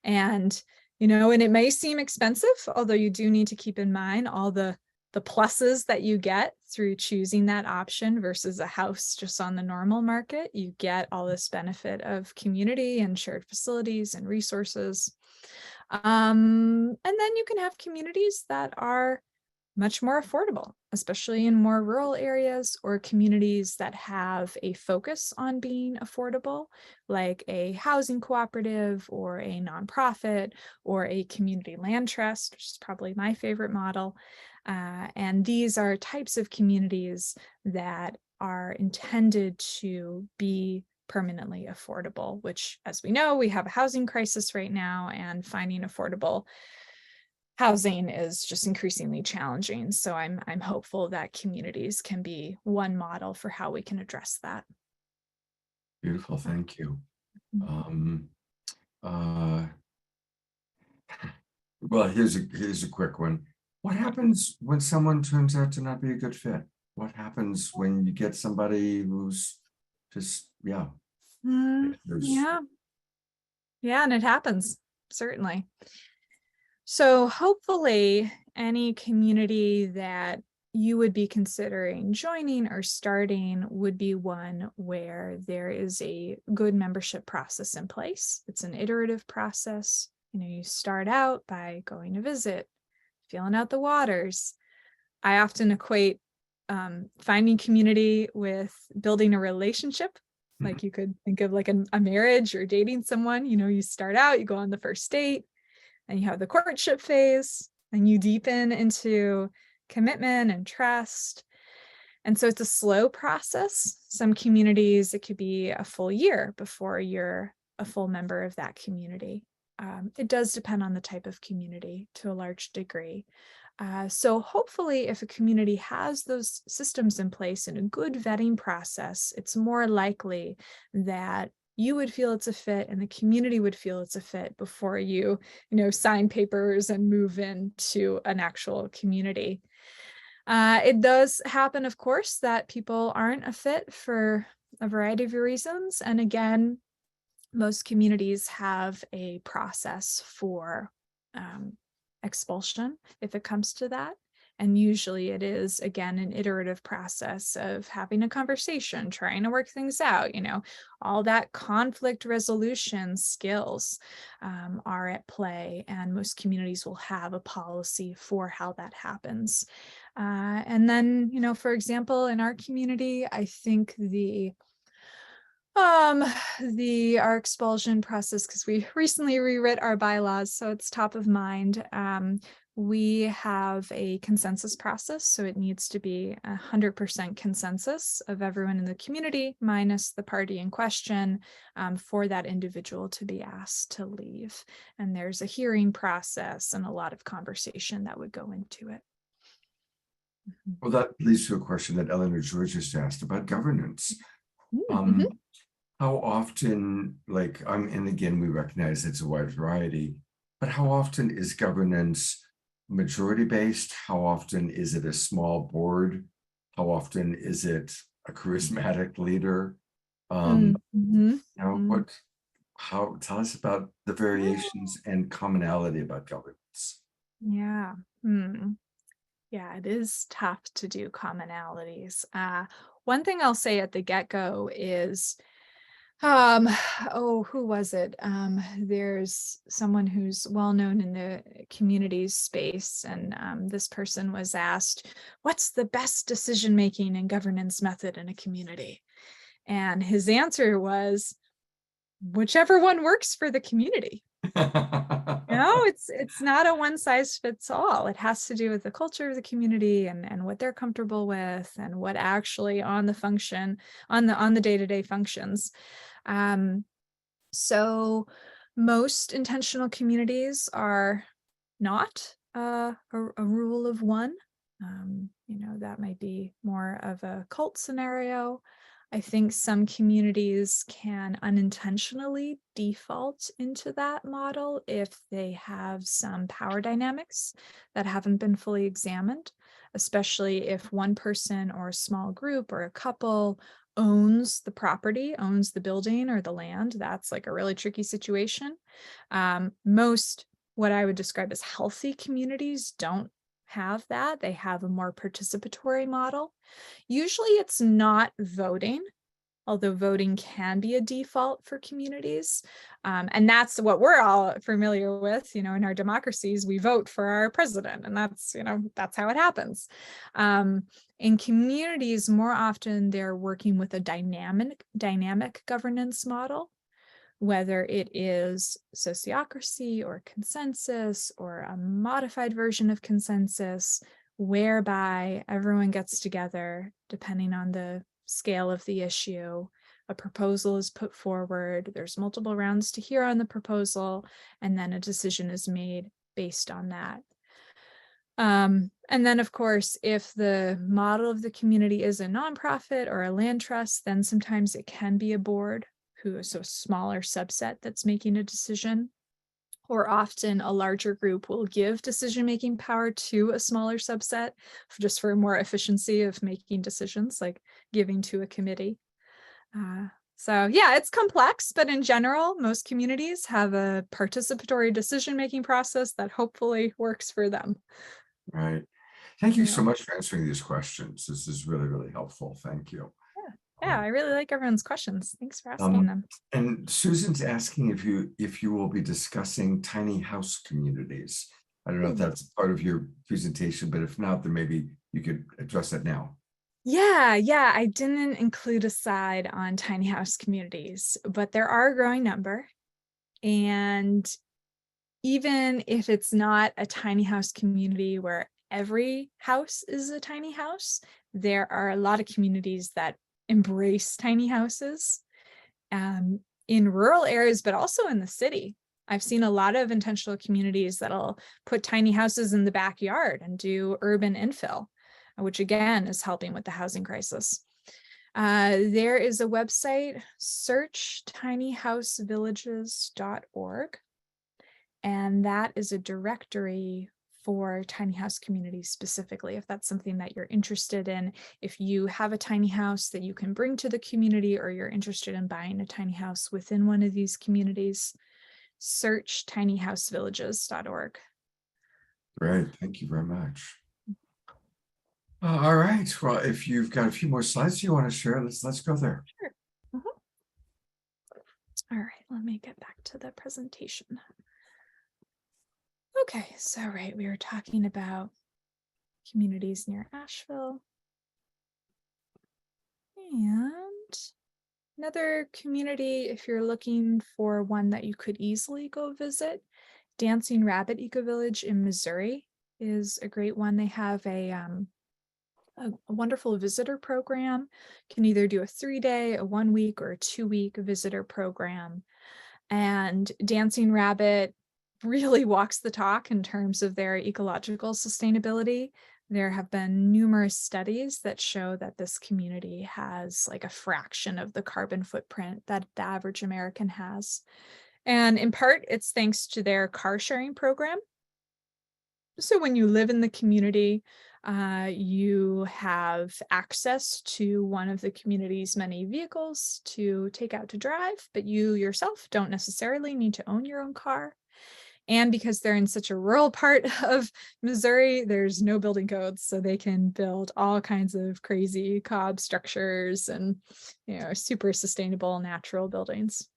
And it may seem expensive, although you do need to keep in mind all the pluses that you get through choosing that option versus a house just on the normal market. You get all this benefit of community and shared facilities and resources. And then you can have communities that are much more affordable, especially in more rural areas, or communities that have a focus on being affordable, like a housing cooperative or a nonprofit or a community land trust, which is probably my favorite model. And these are types of communities that are intended to be permanently affordable, which, as we know, we have a housing crisis right now, and finding affordable housing is just increasingly challenging. So I'm hopeful that communities can be one model for how we can address that. Beautiful. Thank you. Well, here's a quick one. What happens when someone turns out to not be a good fit? What happens when you get somebody who's just, Yeah, and it happens, certainly. So hopefully any community that you would be considering joining or starting would be one where there is a good membership process in place. It's an iterative process. You start out by going to visit, feeling out the waters. I often equate finding community with building a relationship. Like you could think of like a marriage or dating someone. You start out, you go on the first date, and you have the courtship phase, and you deepen into commitment and trust. And so it's a slow process. Some communities, it could be a full year before you're a full member of that community. It does depend on the type of community to a large degree. So hopefully if a community has those systems in place and a good vetting process, it's more likely that you would feel it's a fit and the community would feel it's a fit before you sign papers and move into an actual community. It does happen, of course, that people aren't a fit for a variety of reasons. And again, most communities have a process for expulsion if it comes to that. And usually it is, again, an iterative process of having a conversation, trying to work things out, all that conflict resolution skills are at play. And most communities will have a policy for how that happens. And then, for example, in our community, I think our expulsion process, because we recently rewrit our bylaws, so it's top of mind. We have a consensus process, so it needs to be 100% consensus of everyone in the community minus the party in question for that individual to be asked to leave. And there's a hearing process and a lot of conversation that would go into it. Well, that leads to a question that Eleanor George just asked about governance. How often, and again, we recognize it's a wide variety, but how often is governance majority-based? How often is it a small board? How often is it a charismatic leader? Tell us about the variations and commonality about governance. Yeah. Yeah, it is tough to do commonalities. One thing I'll say at the get-go is, who was it? There's someone who's well known in the communities space, and this person was asked, what's the best decision-making and governance method in a community? And his answer was, whichever one works for the community. It's not a one size fits all. It has to do with the culture of the community and what they're comfortable with and what actually on the day-to-day functions. So most intentional communities are not a rule of one. That might be more of a cult scenario. I think some communities can unintentionally default into that model if they have some power dynamics that haven't been fully examined, especially if one person or a small group or a couple owns the property, owns the building or the land. That's like a really tricky situation. Most what I would describe as healthy communities don't have that. They have a more participatory model. Usually it's not voting, although voting can be a default for communities. And that's what we're all familiar with, in our democracies, we vote for our president, and that's how it happens. In communities, more often they're working with a dynamic governance model, whether it is sociocracy or consensus or a modified version of consensus, whereby everyone gets together, depending on the scale of the issue, a proposal is put forward, there's multiple rounds to hear on the proposal, and then a decision is made based on that. And then, of course, if the model of the community is a nonprofit or a land trust, then sometimes it can be a board who is a smaller subset that's making a decision. Or often a larger group will give decision-making power to a smaller subset just for more efficiency of making decisions, like giving to a committee. So yeah, it's complex, but in general, most communities have a participatory decision-making process that hopefully works for them. Right. Thank you so much for answering these questions. This is really, really helpful. Thank you. Yeah, I really like everyone's questions. Thanks for asking Um, them. and Susan's asking if you will be discussing tiny house communities. I don't know if Ooh. that's part of your presentation, but if not, then maybe you could address that now. Yeah, I didn't include a slide on tiny house communities, but there are a growing number. And even if it's not a tiny house community where every house is a tiny house, there are a lot of communities that embrace tiny houses in rural areas, but also in the city. I've seen a lot of intentional communities that'll put tiny houses in the backyard and do urban infill, which again is helping with the housing crisis. There is a website, searchtinyhousevillages.org, and that is a directory for tiny house communities specifically, if that's something that you're interested in. If you have a tiny house that you can bring to the community, or you're interested in buying a tiny house within one of these communities, search tinyhousevillages.org. Great, thank you very much. All right, well, if you've got a few more slides you want to share, let's go there. Sure. All right, let me get back to the presentation. Okay, so we were talking about communities near Asheville. And another community, if you're looking for one that you could easily go visit, Dancing Rabbit Ecovillage in Missouri is a great one. They have a wonderful visitor program. You can either do a 3-day, a 1-week, or a 2-week visitor program. And Dancing Rabbit really walks the talk in terms of their ecological sustainability. There have been numerous studies that show that this community has like a fraction of the carbon footprint that the average American has. And in part, it's thanks to their car sharing program. So when you live in the community, you have access to one of the community's many vehicles to take out to drive, but you yourself don't necessarily need to own your own car. And because they're in such a rural part of Missouri, there's no building codes, so they can build all kinds of crazy cob structures and, super sustainable natural buildings.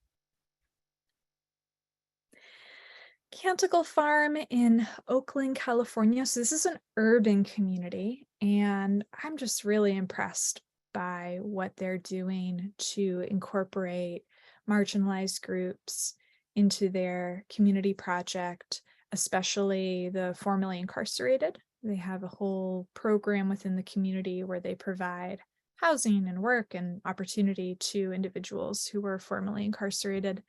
Canticle Farm in Oakland, California. So this is an urban community, and I'm just really impressed by what they're doing to incorporate marginalized groups into their community project, especially the formerly incarcerated. They have a whole program within the community where they provide housing and work and opportunity to individuals who were formerly incarcerated.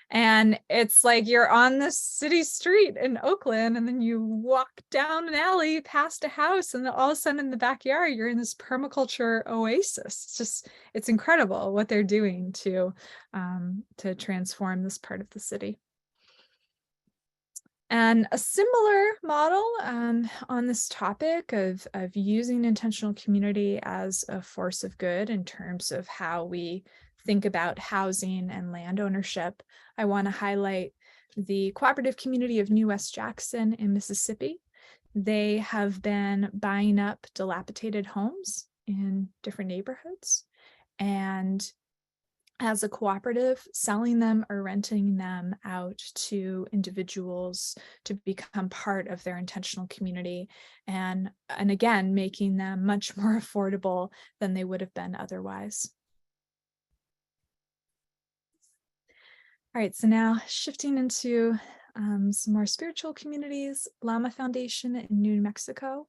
And it's like you're on the city street in Oakland, and then you walk down an alley past a house, and then all of a sudden in the backyard, you're in this permaculture oasis. It's incredible what they're doing to transform this part of the city. And a similar model on this topic of using intentional community as a force of good in terms of how we think about housing and land ownership, I want to highlight the cooperative community of New West Jackson in Mississippi. They have been buying up dilapidated homes in different neighborhoods, and as a cooperative, selling them or renting them out to individuals to become part of their intentional community, and again, making them much more affordable than they would have been otherwise. All right, so now shifting into some more spiritual communities, Lama Foundation in New Mexico.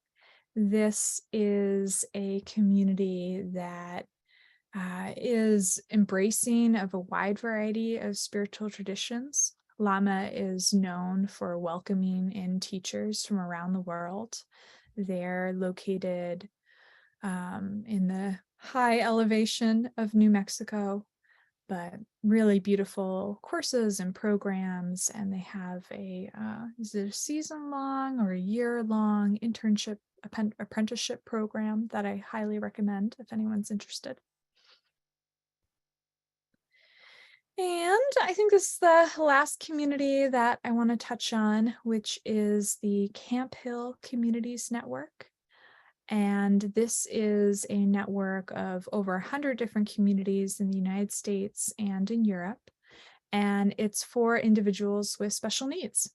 This is a community that is embracing of a wide variety of spiritual traditions. Lama is known for welcoming in teachers from around the world. They're located in the high elevation of New Mexico, but really beautiful courses and programs. And they have is it a season-long or a year-long internship apprenticeship program that I highly recommend if anyone's interested. And I think this is the last community that I want to touch on, which is the Camp Hill Communities Network. And this is a network of over 100 different communities in the United States and in Europe. And it's for individuals with special needs.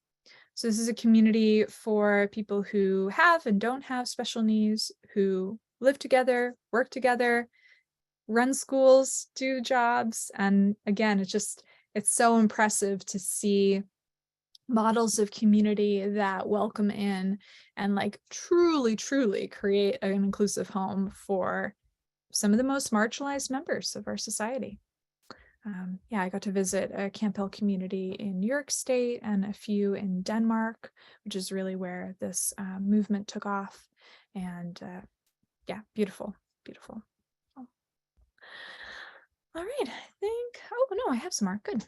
So this is a community for people who have and don't have special needs, who live together, work together, run schools, do jobs. And again, it's so impressive to see models of community that welcome in and like truly create an inclusive home for some of the most marginalized members of our society. Yeah, I got to visit a Camp Hill community in New York State and a few in Denmark, which is really where this movement took off. And yeah, beautiful. Oh. All right, I think, oh no, I have some more, good.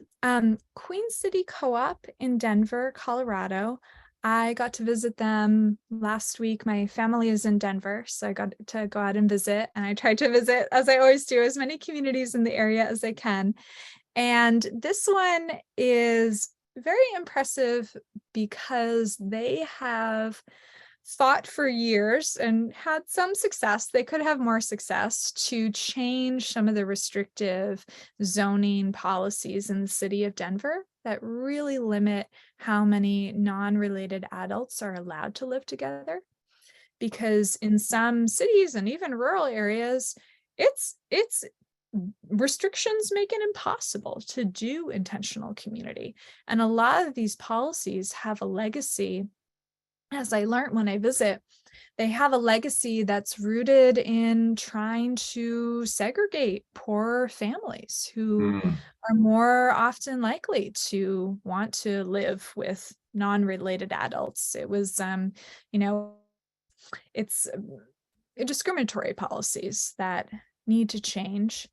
Queen City Co-op in Denver, Colorado. I got to visit them last week. My family is in Denver, so I got to go out and visit. And I tried to visit, as I always do, as many communities in the area as I can. And this one is very impressive because they have fought for years and had some success. They could have more success to change some of the restrictive zoning policies in the city of Denver that really limit how many non-related adults are allowed to live together. Because in some cities and even rural areas, it's restrictions make it impossible to do intentional community. And a lot of these policies have a legacy, as I learned when I visit, they have a legacy that's rooted in trying to segregate poor families who are more often likely to want to live with non-related adults. It was, it's discriminatory policies that need to change.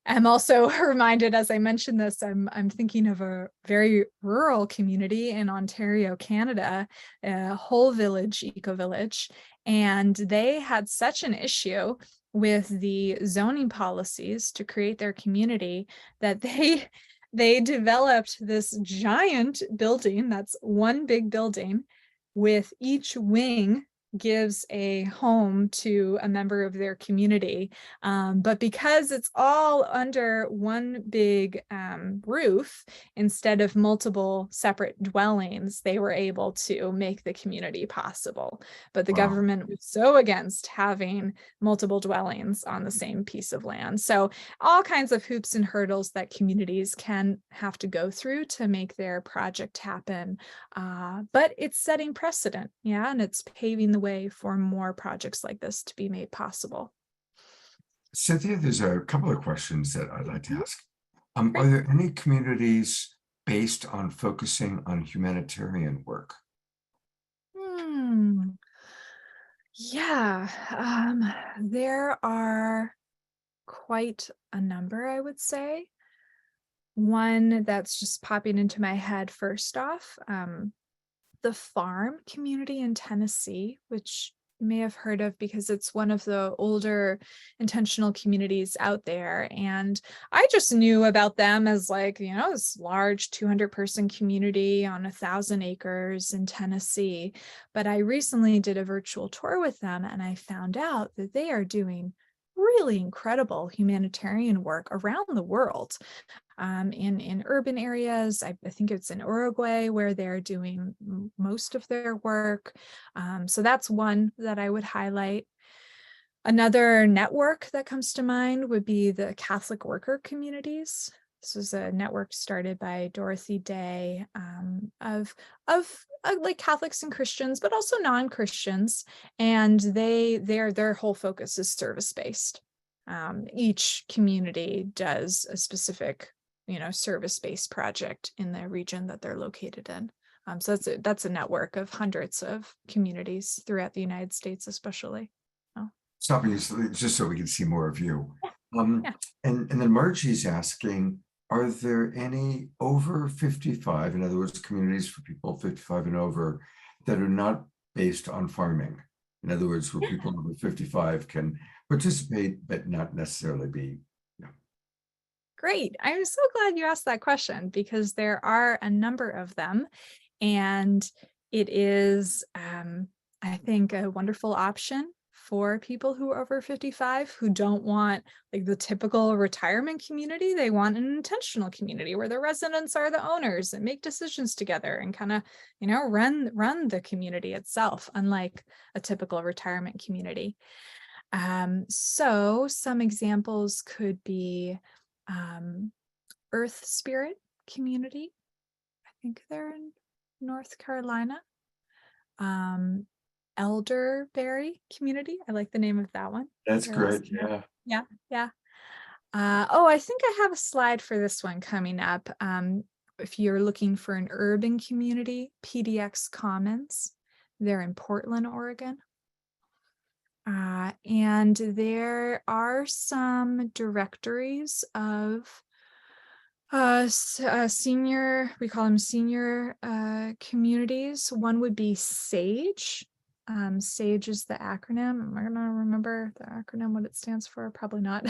I'm also reminded, as I mentioned this, I'm thinking of a very rural community in Ontario, Canada, Whole Village Ecovillage, and they had such an issue with the zoning policies to create their community that they developed this giant building that's one big building with each wing gives a home to a member of their community. But because it's all under one big roof, instead of multiple separate dwellings, they were able to make the community possible. But the government was so against having multiple dwellings on the same piece of land. So all kinds of hoops and hurdles that communities can have to go through to make their project happen. But it's setting precedent, yeah, and it's paving the way for more projects like this to be made possible. Cynthia, there's a couple of questions that I'd like to ask. Are there any communities based on focusing on humanitarian work? Yeah, there are quite a number, I would say. One that's just popping into my head first off, the farm community in Tennessee, which you may have heard of because it's one of the older intentional communities out there. And I just knew about them as like, this large 200-person community on 1,000 acres in Tennessee. But I recently did a virtual tour with them and I found out that they are doing really incredible humanitarian work around the world. In urban areas. I think it's in Uruguay where they're doing most of their work. So that's one that I would highlight. Another network that comes to mind would be the Catholic worker communities. This was a network started by Dorothy Day of like Catholics and Christians, but also non-Christians. And their whole focus is service-based. Each community does a specific service-based project in the region that they're located in. So that's a network of hundreds of communities throughout the United States, especially. Stopping you just so we can see more of you. And then Margie's asking, are there any over 55, in other words, communities for people 55 and over that are not based on farming? In other words, where people over 55 can participate, but not necessarily be. Great. I'm so glad you asked that question because there are a number of them. And it is, I think, a wonderful option for people who are over 55 who don't want like the typical retirement community. They want an intentional community where the residents are the owners and make decisions together and kind of, run the community itself, unlike a typical retirement community. So some examples could be Earth Spirit Community. I think they're in North Carolina. Elderberry Community. I like the name of that one. That's They're great. also- Yeah. Yeah. I think I have a slide for this one coming up. If you're looking for an urban community, PDX Commons, they're in Portland, Oregon. And there are some directories of senior, we call them senior communities. One would be SAGE. SAGE is the acronym. Am I gonna remember the acronym, what it stands for? Probably not.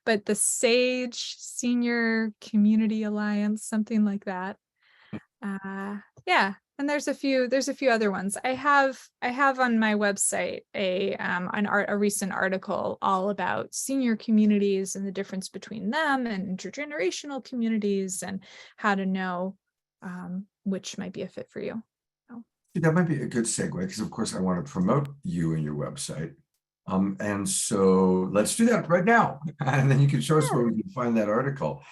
But the SAGE Senior Community Alliance, something like that. Yeah, and there's a few other ones. I have on my website a recent article all about senior communities and the difference between them and intergenerational communities and how to know which might be a fit for you. That might be a good segue because, of course, I want to promote you and your website. And so let's do that right now. And then you can show us where we can find that article.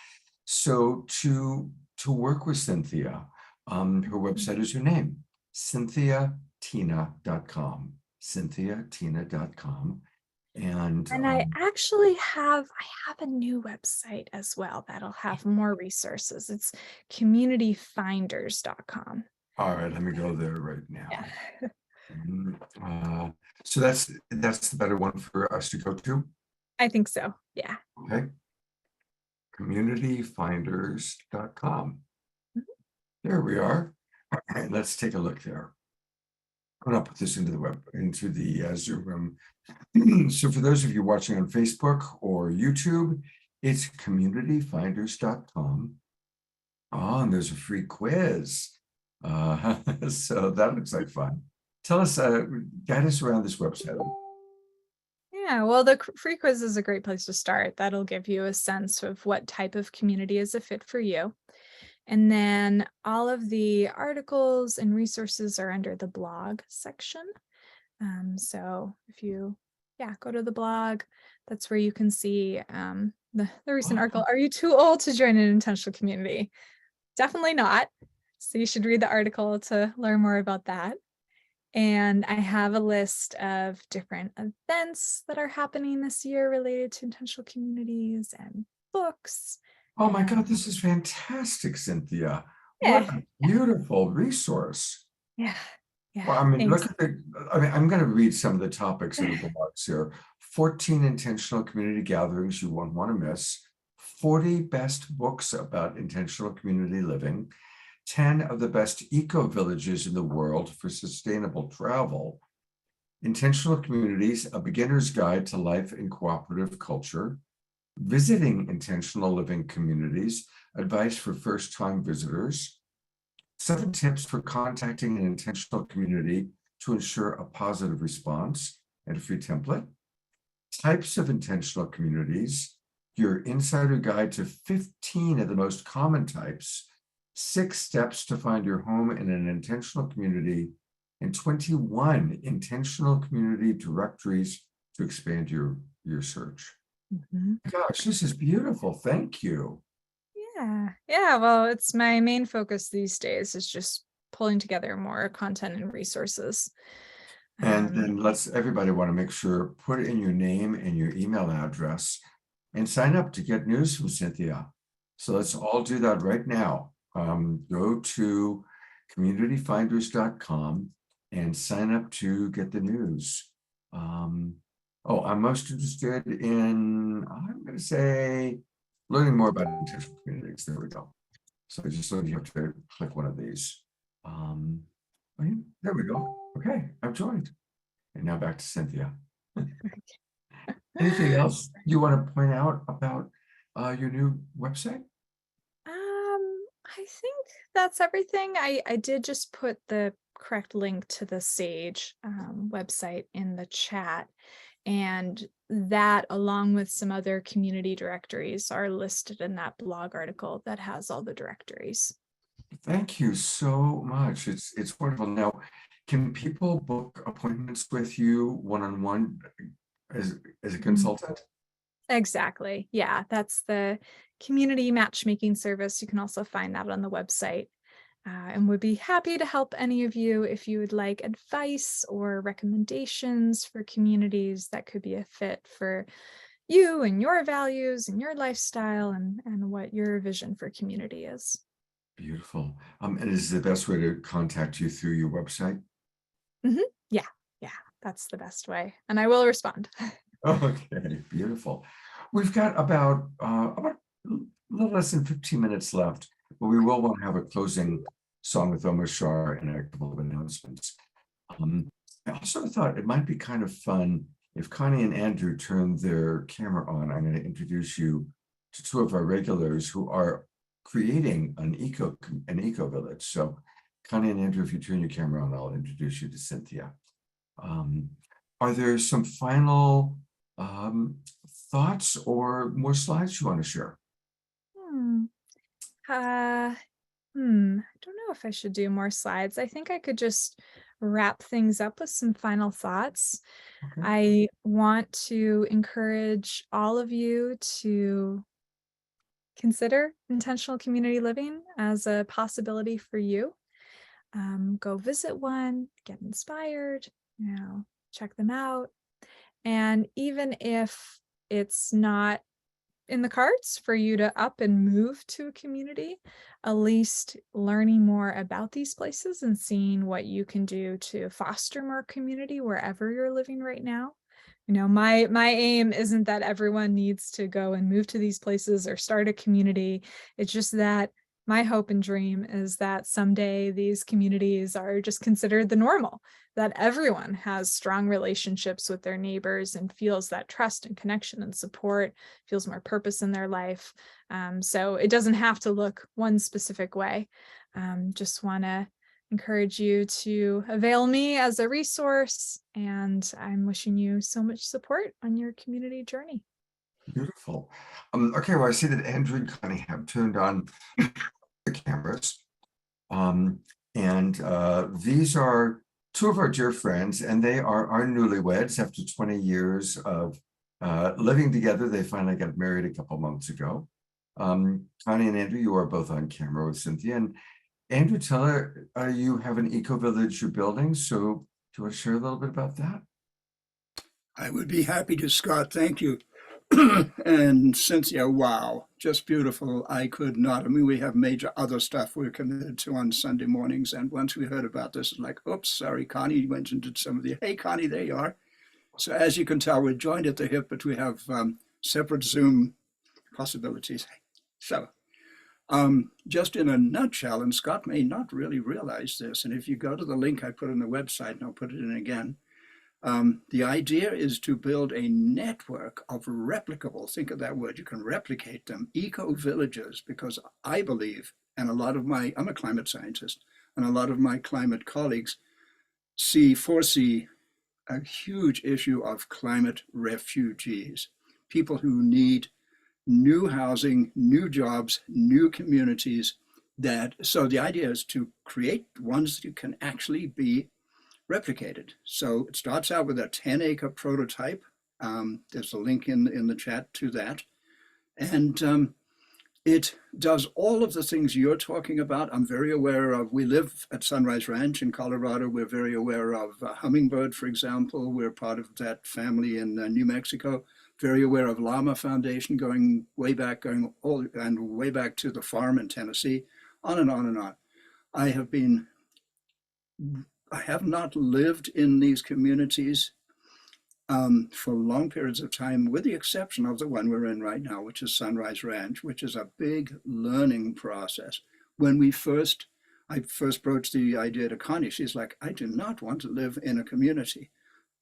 So to work with Cynthia, her website is her name, CynthiaTina.com, CynthiaTina.com. And I actually have a new website as well that'll have more resources. It's CommunityFinders.com. all right, let me go there right now. Yeah. So that's the better one for us to go to. I think so. Yeah. Okay. CommunityFinders.com. There we are. All right, let's take a look there. I'm going to put this into the Zoom room. So for those of you watching on Facebook or YouTube, it's CommunityFinders.com. Oh, and there's a free quiz. So that looks like fun. Tell us, guide us around this website. Yeah, well, the free quiz is a great place to start. That'll give you a sense of what type of community is a fit for you. And then all of the articles and resources are under the blog section. So if you, go to the blog, that's where you can see the recent article. Are you too old to join an intentional community? Definitely not. So you should read the article to learn more about that. And I have a list of different events that are happening this year related to intentional communities and books. Oh my God, this is fantastic, Cynthia. Yeah. What a beautiful resource. Yeah. Well, I mean, Thanks. look at I'm going to read some of the topics in the blogs here. 14 intentional community gatherings you won't want to miss. 40 best books about intentional community living. 10 of the best eco-villages in the world for sustainable travel. Intentional communities, a beginner's guide to life in cooperative culture. Visiting intentional living communities, advice for first-time visitors. 7 tips for contacting an intentional community to ensure a positive response, and a free template. Types of intentional communities, your insider guide to 15 of the most common types. 6 steps to find your home in an intentional community, and 21 intentional community directories to expand your search. Gosh, this is beautiful. Thank you. Yeah. Well, it's my main focus these days is just pulling together more content and resources. And then everybody want to make sure, put in your name and your email address and sign up to get news from Cynthia. So let's all do that right now. Go to CommunityFinders.com and sign up to get the news. I'm most interested in, I'm going to say, learning more about intentional communities. There we go. So you have to click one of these. There we go. Okay, I've joined. And now back to Cynthia. Anything else you want to point out about your new website? I think that's everything. I did just put the correct link to the SAGE website in the chat. And that, along with some other community directories, are listed in that blog article that has all the directories. Thank you so much. It's wonderful. Now, can people book appointments with you one-on-one as a consultant? Exactly. Yeah, that's the community matchmaking service. You can also find that on the website. And would be happy to help any of you if you would like advice or recommendations for communities that could be a fit for you and your values and your lifestyle and what your vision for community is. Beautiful. And is the best way to contact you through your website? Yeah, that's the best way. And I will respond. Okay, beautiful. We've got about a little less than 15 minutes left, but we will want to have a closing song with Omar Shah and a couple of announcements. I also thought it might be kind of fun if Connie and Andrew turn their camera on. I'm going to introduce you to two of our regulars who are creating an eco village. So Connie and Andrew, if you turn your camera on, I'll introduce you to Cynthia. Are there some final thoughts or more slides you want to share? I don't know if I should do more slides. I think I could just wrap things up with some final thoughts. Okay. I want to encourage all of you to consider intentional community living as a possibility for you. Go visit one, get inspired, check them out. And even if it's not in the cards for you to up and move to a community, at least learning more about these places and seeing what you can do to foster more community wherever you're living right now. My aim isn't that everyone needs to go and move to these places or start a community. It's just that my hope and dream is that someday these communities are just considered the normal, that everyone has strong relationships with their neighbors and feels that trust and connection and support, feels more purpose in their life. So it doesn't have to look one specific way. Just want to encourage you to avail me as a resource, and I'm wishing you so much support on your community journey. Beautiful. Okay, well, I see that Andrew and Connie have turned on the cameras. These are two of our dear friends, and they are our newlyweds after 20 years of living together. They finally got married a couple months ago. Connie and Andrew, you are both on camera with Cynthia. And Andrew, tell her you have an eco-village you're building. So do you want to share a little bit about that? I would be happy to, Scott. Thank you. And Cynthia, wow, just beautiful. I could not. I mean, we have major other stuff we're committed to on Sunday mornings. And once we heard about this, it's like, oops, sorry, Connie went and did some of the, hey, Connie, there you are. So as you can tell, we're joined at the hip, but we have separate Zoom possibilities. So just in a nutshell, and Scott may not really realize this, and if you go to the link I put on the website, and I'll put it in again, the idea is to build a network of replicable, think of that word, you can replicate them, eco-villages, because I believe, and I'm a climate scientist, and a lot of my climate colleagues foresee a huge issue of climate refugees, people who need new housing, new jobs, new communities. So the idea is to create ones that can actually be replicated. So it starts out with a 10-acre prototype. There's a link in the chat to that. And it does all of the things you're talking about. I'm very aware of, we live at Sunrise Ranch in Colorado. We're very aware of Hummingbird, for example. We're part of that family in New Mexico. Very aware of Llama Foundation, going way back to the farm in Tennessee, on and on and on. I have not lived in these communities for long periods of time, with the exception of the one we're in right now, which is Sunrise Ranch, which is a big learning process. When I first broached the idea to Connie, she's like, I do not want to live in a community.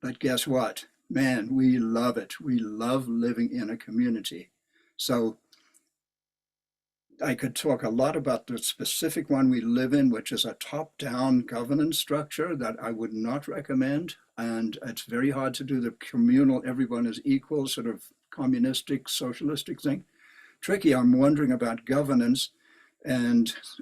But guess what? Man, we love it. We love living in a community. So I could talk a lot about the specific one we live in, which is a top-down governance structure that I would not recommend. And it's very hard to do the communal, everyone is equal, sort of communistic, socialistic thing. Tricky. I'm wondering about governance. And